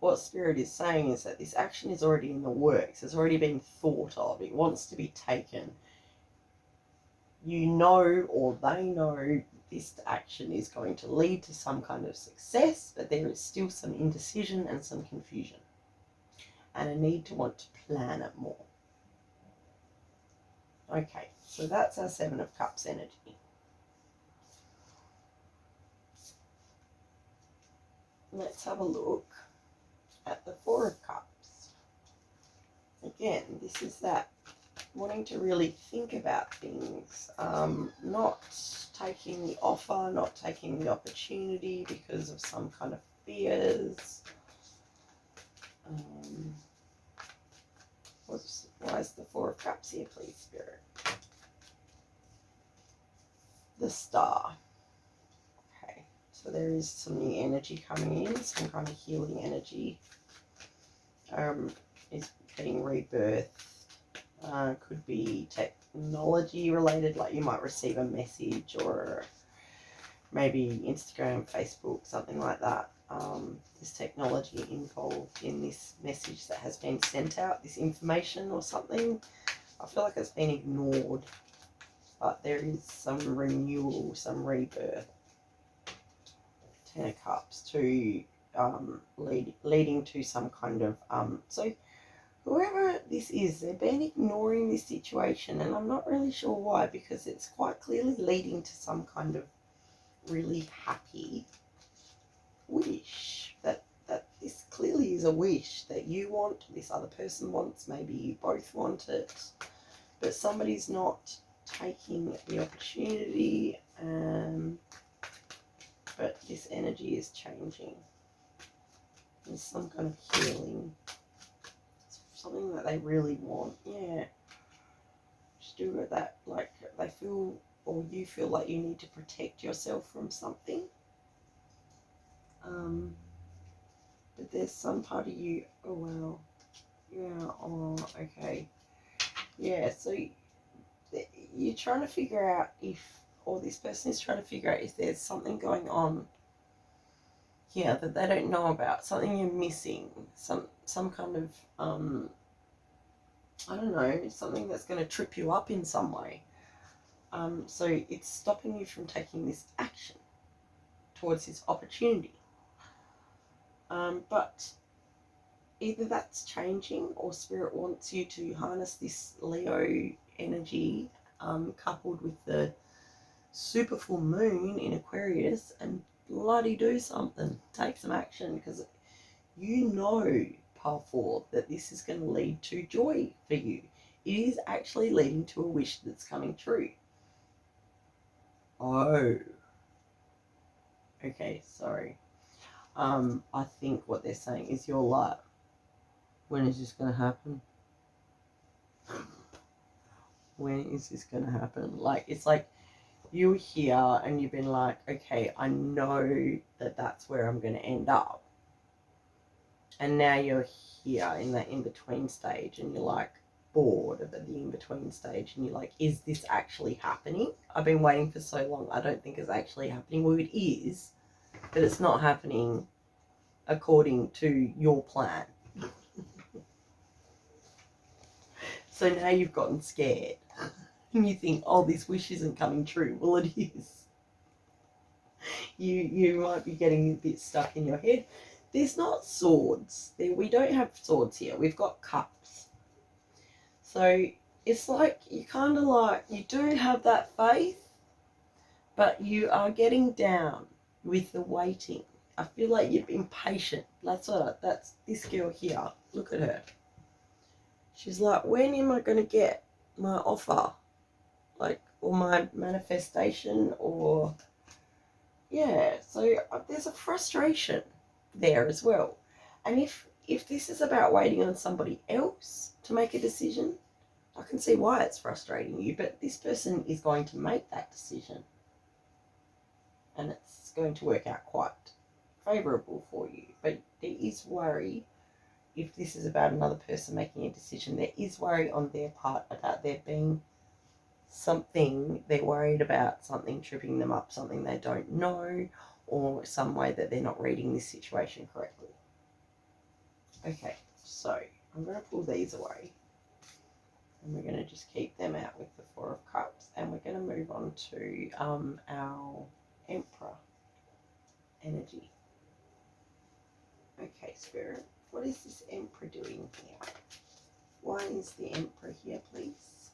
what Spirit is saying is that this action is already in the works. It's already been thought of. It wants to be taken. You know, or they know, this action is going to lead to some kind of success, but there is still some indecision and some confusion and a need to want to plan it more. Okay, so that's our 7 of Cups energy. Let's have a look at the 4 of Cups. Again, this is that wanting to really think about things, not taking the offer, not taking the opportunity because of some kind of fears. Why is the 4 of Cups here, please, Spirit? The Star. Okay, so there is some new energy coming in, some kind of healing energy is being rebirthed. Could be technology related, like you might receive a message, or maybe Instagram, Facebook, something like that. there's technology involved in this message that has been sent out, this information or something. I feel like it's been ignored, but there is some renewal, some rebirth. Ten of Cups to leading to some kind of so whoever this is, they've been ignoring this situation, and I'm not really sure why, because it's quite clearly leading to some kind of really happy wish. That this clearly is a wish that you want, this other person wants, maybe you both want it, but somebody's not taking the opportunity. But this energy is changing. There's some kind of healing. It's something that they really want. Yeah. Just do it that, like, they feel, or you feel like you need to protect yourself from something. But there's some part of you, oh wow. Yeah, oh, okay. Yeah, so you're trying to figure out if, or this person is trying to figure out if there's something going on here that they don't know about, something you're missing, some kind of I don't know, something that's going to trip you up in some way. So it's stopping you from taking this action towards this opportunity. But either that's changing, or Spirit wants you to harness this Leo energy coupled with the super full moon in Aquarius and bloody do something, take some action, because you know, pile 4, that this is going to lead to joy for you. It is actually leading to a wish that's coming true. Oh, okay, sorry. I think what they're saying is you're like, when is this going to happen? When is this going to happen? Like, it's like you're here and you've been like, okay, I know that that's where I'm going to end up. And now you're here in that in-between stage and you're like bored of the in-between stage and you're like, is this actually happening? I've been waiting for so long. I don't think it's actually happening. Well, it is, but it's not happening according to your plan. So now you've gotten scared and you think, oh, this wish isn't coming true. Well, it is. You might be getting a bit stuck in your head. There's not swords. We don't have swords here. We've got cups. So it's like you kind of like, you do have that faith, but you are getting down with the waiting. I feel like you've been patient. That's this girl here. Look at her. She's like, when am I going to get my offer? Like, or my manifestation, or, yeah. So there's a frustration there as well. And if this is about waiting on somebody else to make a decision, I can see why it's frustrating you, but this person is going to make that decision. And it's going to work out quite favourable for you. But there is worry, if this is about another person making a decision, there is worry on their part about there being something, they're worried about something tripping them up, something they don't know, or some way that they're not reading this situation correctly. Okay, so I'm going to pull these away. And we're going to just keep them out with the 4 of Cups. And we're going to move on to our Emperor energy. Okay, Spirit, what is this Emperor doing here? Why is the Emperor here, please?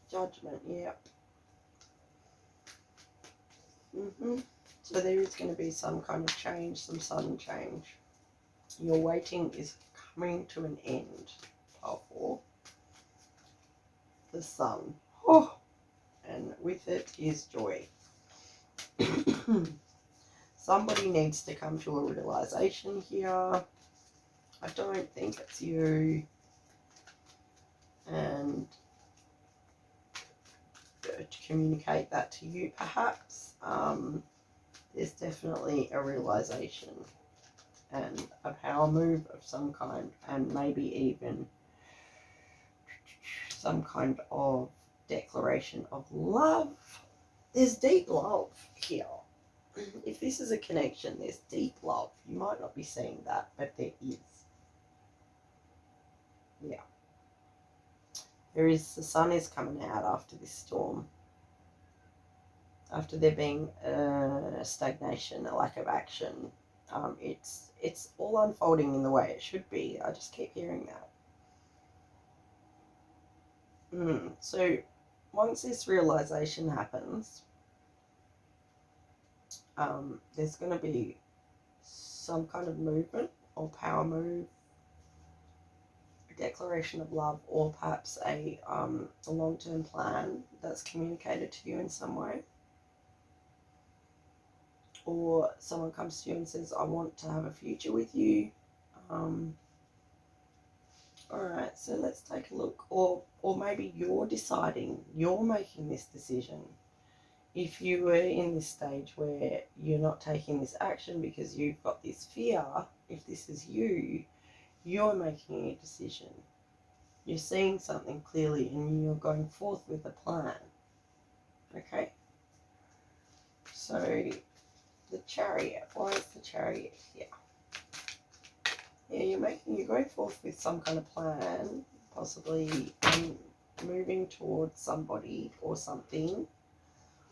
Judgment, yep. So there is going to be some kind of change, some sudden change. Your waiting is coming to an end. Pile 4. The Sun. Oh, and with it is joy. Somebody needs to come to a realization here. I don't think it's you. And to communicate that to you, perhaps. There's definitely a realization and a power move of some kind, and maybe even some kind of declaration of love. There's deep love here. If this is a connection, there's deep love. You might not be seeing that, but there is. Yeah. The sun is coming out after this storm. After there being a stagnation, a lack of action, it's all unfolding in the way it should be. I just keep hearing that. So once this realization happens, there's going to be some kind of movement or power move, a declaration of love, or perhaps a long-term plan that's communicated to you in some way. Or someone comes to you and says, I want to have a future with you. Alright, so let's take a look. Or maybe you're deciding, you're making this decision. If you were in this stage where you're not taking this action because you've got this fear, if this is you, you're making a decision. You're seeing something clearly and you're going forth with a plan. Okay? So, the Chariot. Why is the Chariot here? Yeah, you're going forth with some kind of plan, possibly moving towards somebody or something,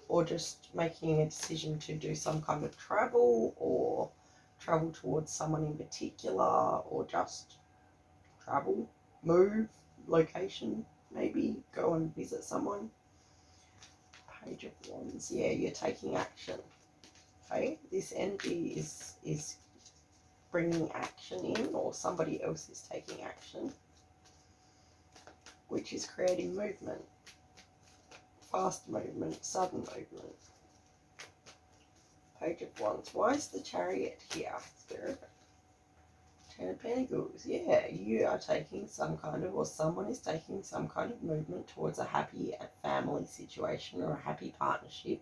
or just making a decision to do some kind of travel, or travel towards someone in particular, or just travel, move, location, maybe go and visit someone. Page of Wands. Yeah, you're taking action. Okay, this energy is bringing action in, or somebody else is taking action, which is creating movement, fast movement, sudden movement. Page of Wands. Why is the Chariot here, Spirit? Ten of Pentacles. Yeah, you are taking some kind of, or someone is taking some kind of movement towards a happy family situation, or a happy partnership,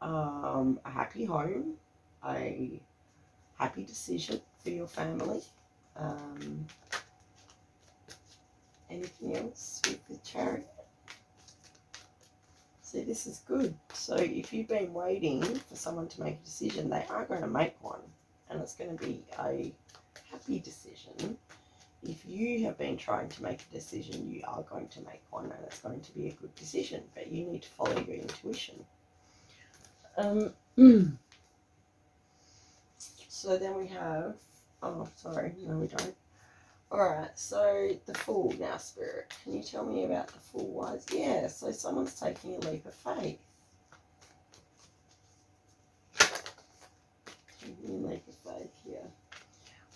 a happy home, a happy decision for your family. Anything else with the Chariot? See, this is good. So if you've been waiting for someone to make a decision, they are going to make one, and it's going to be a happy decision. If you have been trying to make a decision, you are going to make one, and it's going to be a good decision, but you need to follow your intuition. So then we have, oh, sorry, no we don't. Alright, so the Fool now, Spirit. Can you tell me about the Fool? Wise? Yeah, so someone's taking a leap of faith. Taking a leap of faith here.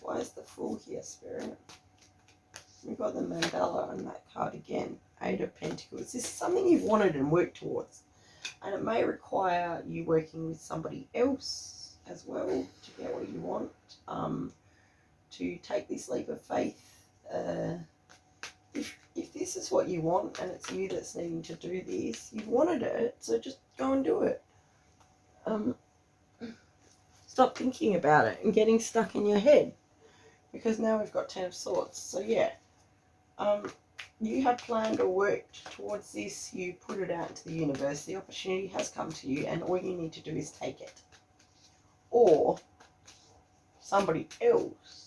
Why is the Fool here, Spirit? We've got the Mandala on that card again. Eight of Pentacles. This is something you've wanted and worked towards. And it may require you working with somebody else as well to get what you want. To take this leap of faith. If this is what you want and it's you that's needing to do this, you've wanted it, so just go and do it. Stop thinking about it and getting stuck in your head, because now we've got 10 of Swords. So yeah, you have planned or worked towards this, you put it out into the universe, the opportunity has come to you, and all you need to do is take it. Or somebody else,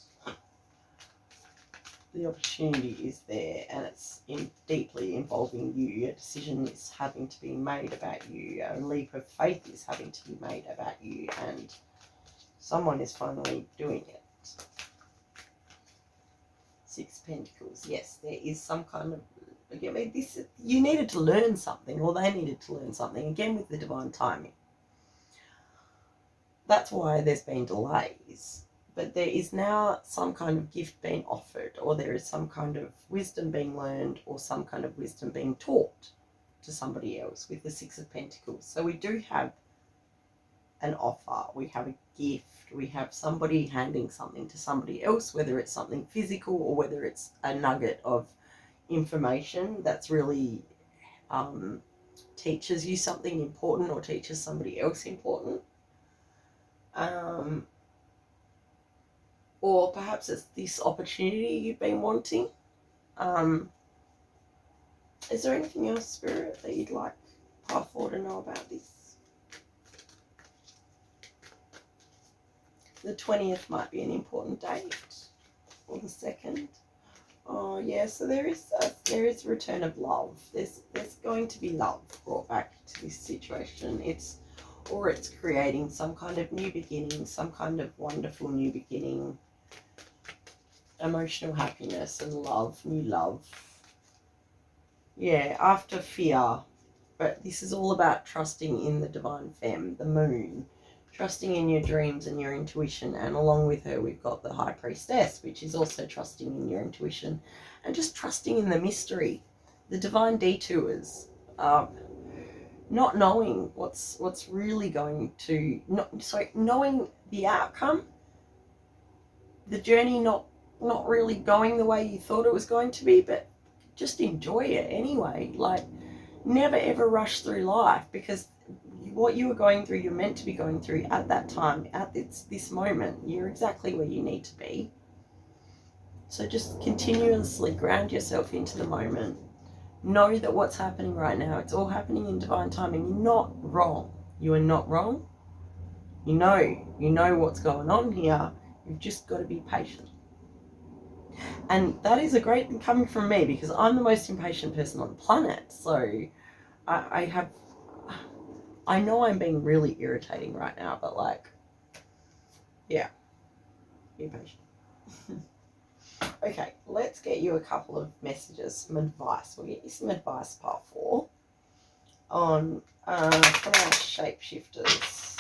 the opportunity is there and it's deeply involving you. A decision is having to be made about you. A leap of faith is having to be made about you, and someone is finally doing it. Six of Pentacles. Yes, there is some kind of, I mean, this, you needed to learn something, or they needed to learn something, again with the divine timing. That's why there's been delays. But there is now some kind of gift being offered, or there is some kind of wisdom being learned, or some kind of wisdom being taught to somebody else with the Six of Pentacles. So we do have an offer, we have a gift, we have somebody handing something to somebody else, whether it's something physical or whether it's a nugget of information that's really teaches you something important or teaches somebody else important. Or perhaps it's this opportunity you've been wanting. Is there anything else, Spirit, that you'd like Path 4 to know about this? The 20th might be an important date, or the 2nd. Oh yeah, so there is a return of love. There's going to be love brought back to this situation. It's creating some kind of new beginning, some kind of wonderful new beginning, emotional happiness and love, new love. Yeah, after fear, but this is all about trusting in the divine femme, the moon. Trusting in your dreams and your intuition, and along with her we've got the High Priestess, which is also trusting in your intuition and just trusting in the mystery, the divine detours, not knowing what's really going to, knowing the outcome, the journey not really going the way you thought it was going to be, but just enjoy it anyway. Like, never ever rush through life, because what you were going through, you're meant to be going through at that time, at this moment. You're exactly where you need to be. So just continuously ground yourself into the moment. Know that what's happening right now, it's all happening in divine timing. You're not wrong. You are not wrong. You know what's going on here. You've just got to be patient. And that is a great thing coming from me, because I'm the most impatient person on the planet. So I know I'm being really irritating right now, but like, yeah, be patient. Okay, let's get you a couple of messages, some advice. We'll get you some advice, part 4, on from our shapeshifters.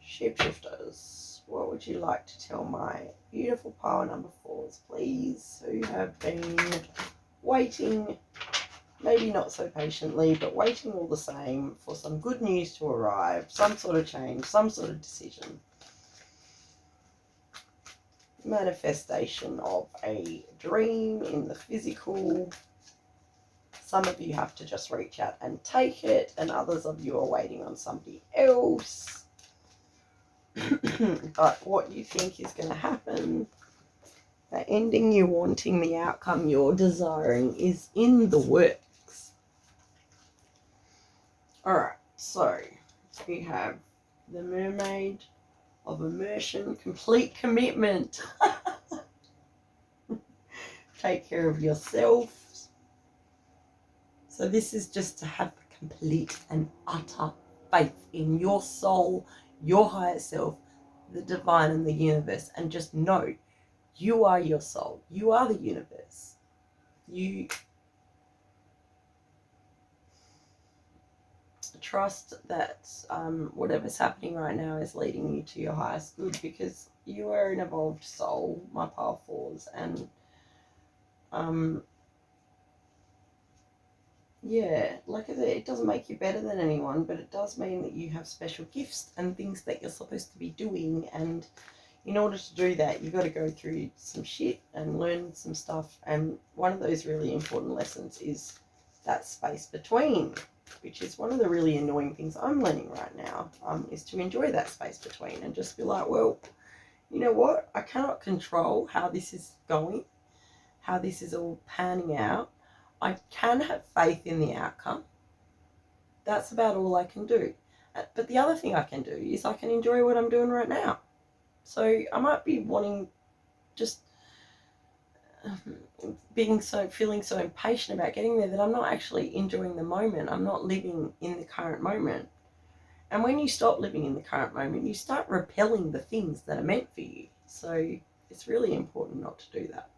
Shapeshifters, what would you like to tell my beautiful power number 4s, please, who have been waiting, maybe not so patiently, but waiting all the same for some good news to arrive, some sort of change, some sort of decision. Manifestation of a dream in the physical. Some of you have to just reach out and take it, and others of you are waiting on somebody else. But what you think is going to happen, the ending you're wanting, the outcome you're desiring, is in the works. Alright, so we have the Mermaid of Immersion, complete commitment. Take care of yourself. So this is just to have complete and utter faith in your soul, your higher self, the divine and the universe, and just know you are your soul. You are the universe. You trust that whatever's happening right now is leading you to your highest good, because you are an evolved soul, my power 4s, and yeah, like I said, it doesn't make you better than anyone, but it does mean that you have special gifts and things that you're supposed to be doing, and in order to do that, you've got to go through some shit and learn some stuff, and one of those really important lessons is that space between, which is one of the really annoying things I'm learning right now, is to enjoy that space between and just be like, well, you know what? I cannot control how this is going, how this is all panning out. I can have faith in the outcome. That's about all I can do. But the other thing I can do is I can enjoy what I'm doing right now. So I might be wanting, just feeling so impatient about getting there that I'm not actually enjoying the moment. I'm not living in the current moment. And when you stop living in the current moment, you start repelling the things that are meant for you. So it's really important not to do that.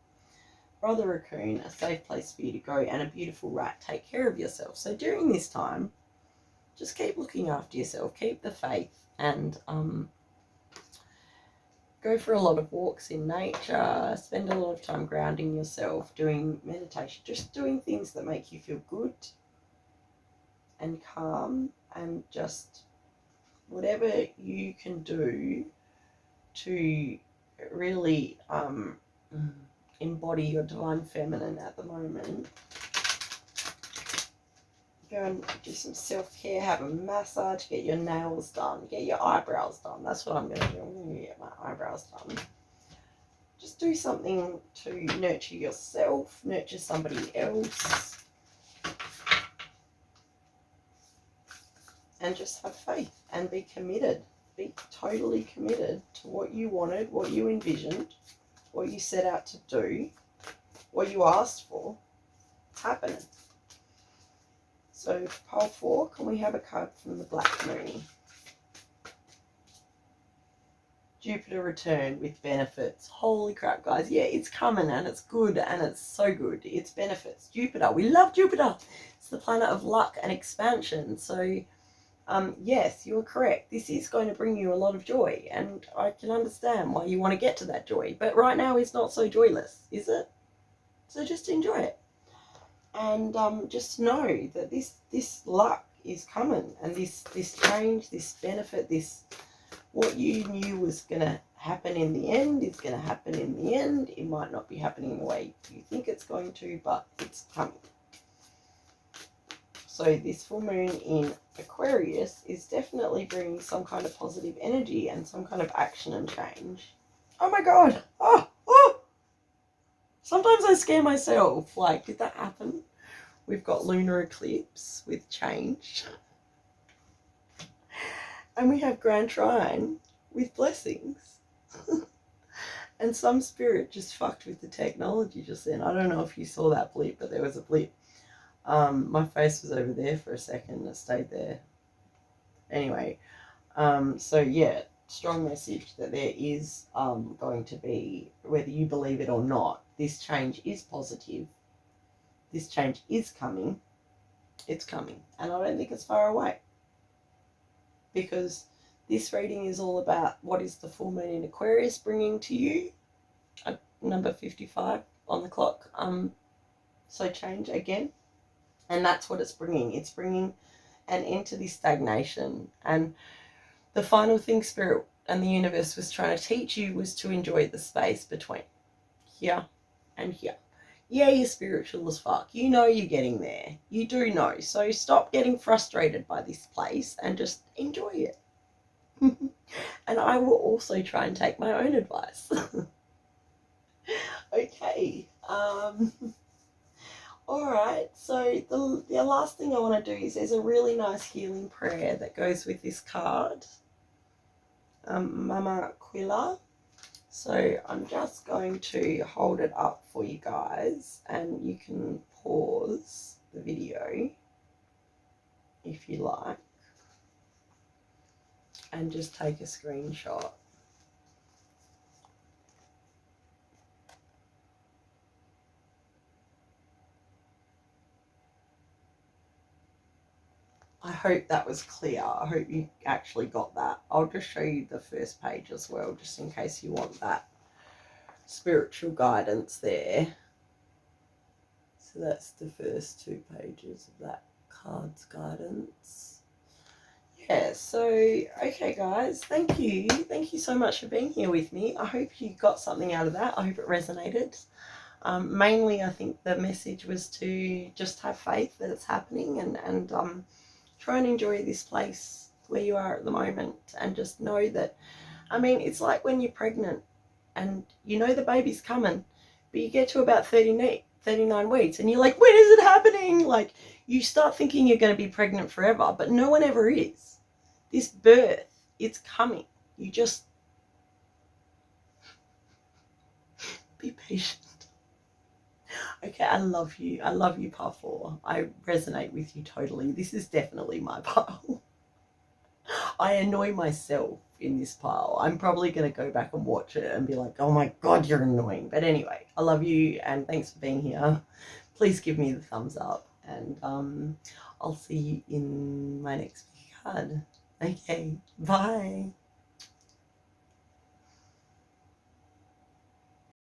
Brother Raccoon, a safe place for you to go, and a beautiful rat. Take care of yourself. So during this time, just keep looking after yourself. Keep the faith, and go for a lot of walks in nature. Spend a lot of time grounding yourself, doing meditation, just doing things that make you feel good and calm, and just whatever you can do to really embody your divine feminine at the moment. Go and do some self-care, have a massage, get your nails done, get your eyebrows done. That's what I'm going to do. I'm going to get my eyebrows done. Just do something to nurture yourself, nurture somebody else. and just have faith and be committed. Be totally committed to what you wanted, what you envisioned, what you set out to do, what you asked for. It's happening. So pile 4, can we have a card from the Black Moon? Jupiter returned with benefits. Holy crap, guys. Yeah, it's coming and it's good and it's so good. It's benefits. Jupiter. We love Jupiter. It's the planet of luck and expansion. So, yes, you're correct. This is going to bring you a lot of joy. And I can understand why you want to get to that joy. But right now it's not so joyless, is it? So just enjoy it. And just know that this luck is coming. And this change, this benefit, this... what you knew was going to happen in the end is going to happen in the end. It might not be happening the way you think it's going to, but it's coming. So this full moon in Aquarius is definitely bringing some kind of positive energy and some kind of action and change. Oh my God. Oh. Sometimes I scare myself. Like, did that happen? We've got lunar eclipse with change. And we have Grand Trine with blessings. And some spirit just fucked with the technology just then. I don't know if you saw that blip, but there was a blip. My face was over there for a second. I stayed there. Anyway, so yeah, strong message that there is going to be, whether you believe it or not, this change is positive. This change is coming. It's coming. And I don't think it's far away. Because this reading is all about what is the full moon in Aquarius bringing to you. Number 55 on the clock. So change again. And that's what it's bringing. It's bringing an end to this stagnation. And the final thing Spirit and the universe was trying to teach you was to enjoy the space between here and here. Yeah, you're spiritual as fuck. You know you're getting there. You do know. So stop getting frustrated by this place and just enjoy it. And I will also try and take my own advice. Okay. Alright, so the last thing I want to do is there's a really nice healing prayer that goes with this card. Mama Quilla. So I'm just going to hold it up for you guys and you can pause the video if you like and just take a screenshot. I hope that was clear. I hope you actually got that. I'll just show you the first page as well, just in case you want that spiritual guidance there. So that's the first 2 pages of that card's guidance. Yeah, so, okay guys, thank you. Thank you so much for being here with me. I hope you got something out of that. I hope it resonated. Mainly, I think the message was to just have faith that it's happening and try and enjoy this place where you are at the moment and just know that, I mean, it's like when you're pregnant and you know the baby's coming, but you get to about 39 weeks and you're like, when is it happening? Like, you start thinking you're going to be pregnant forever, but no one ever is. This birth, it's coming. You just be patient. Okay, I love you. I love you, Part 4. I resonate with you totally. This is definitely my pile. I annoy myself in this pile. I'm probably going to go back and watch it and be like, oh my God, you're annoying. But anyway, I love you and thanks for being here. Please give me the thumbs up and I'll see you in my next card. Okay, bye.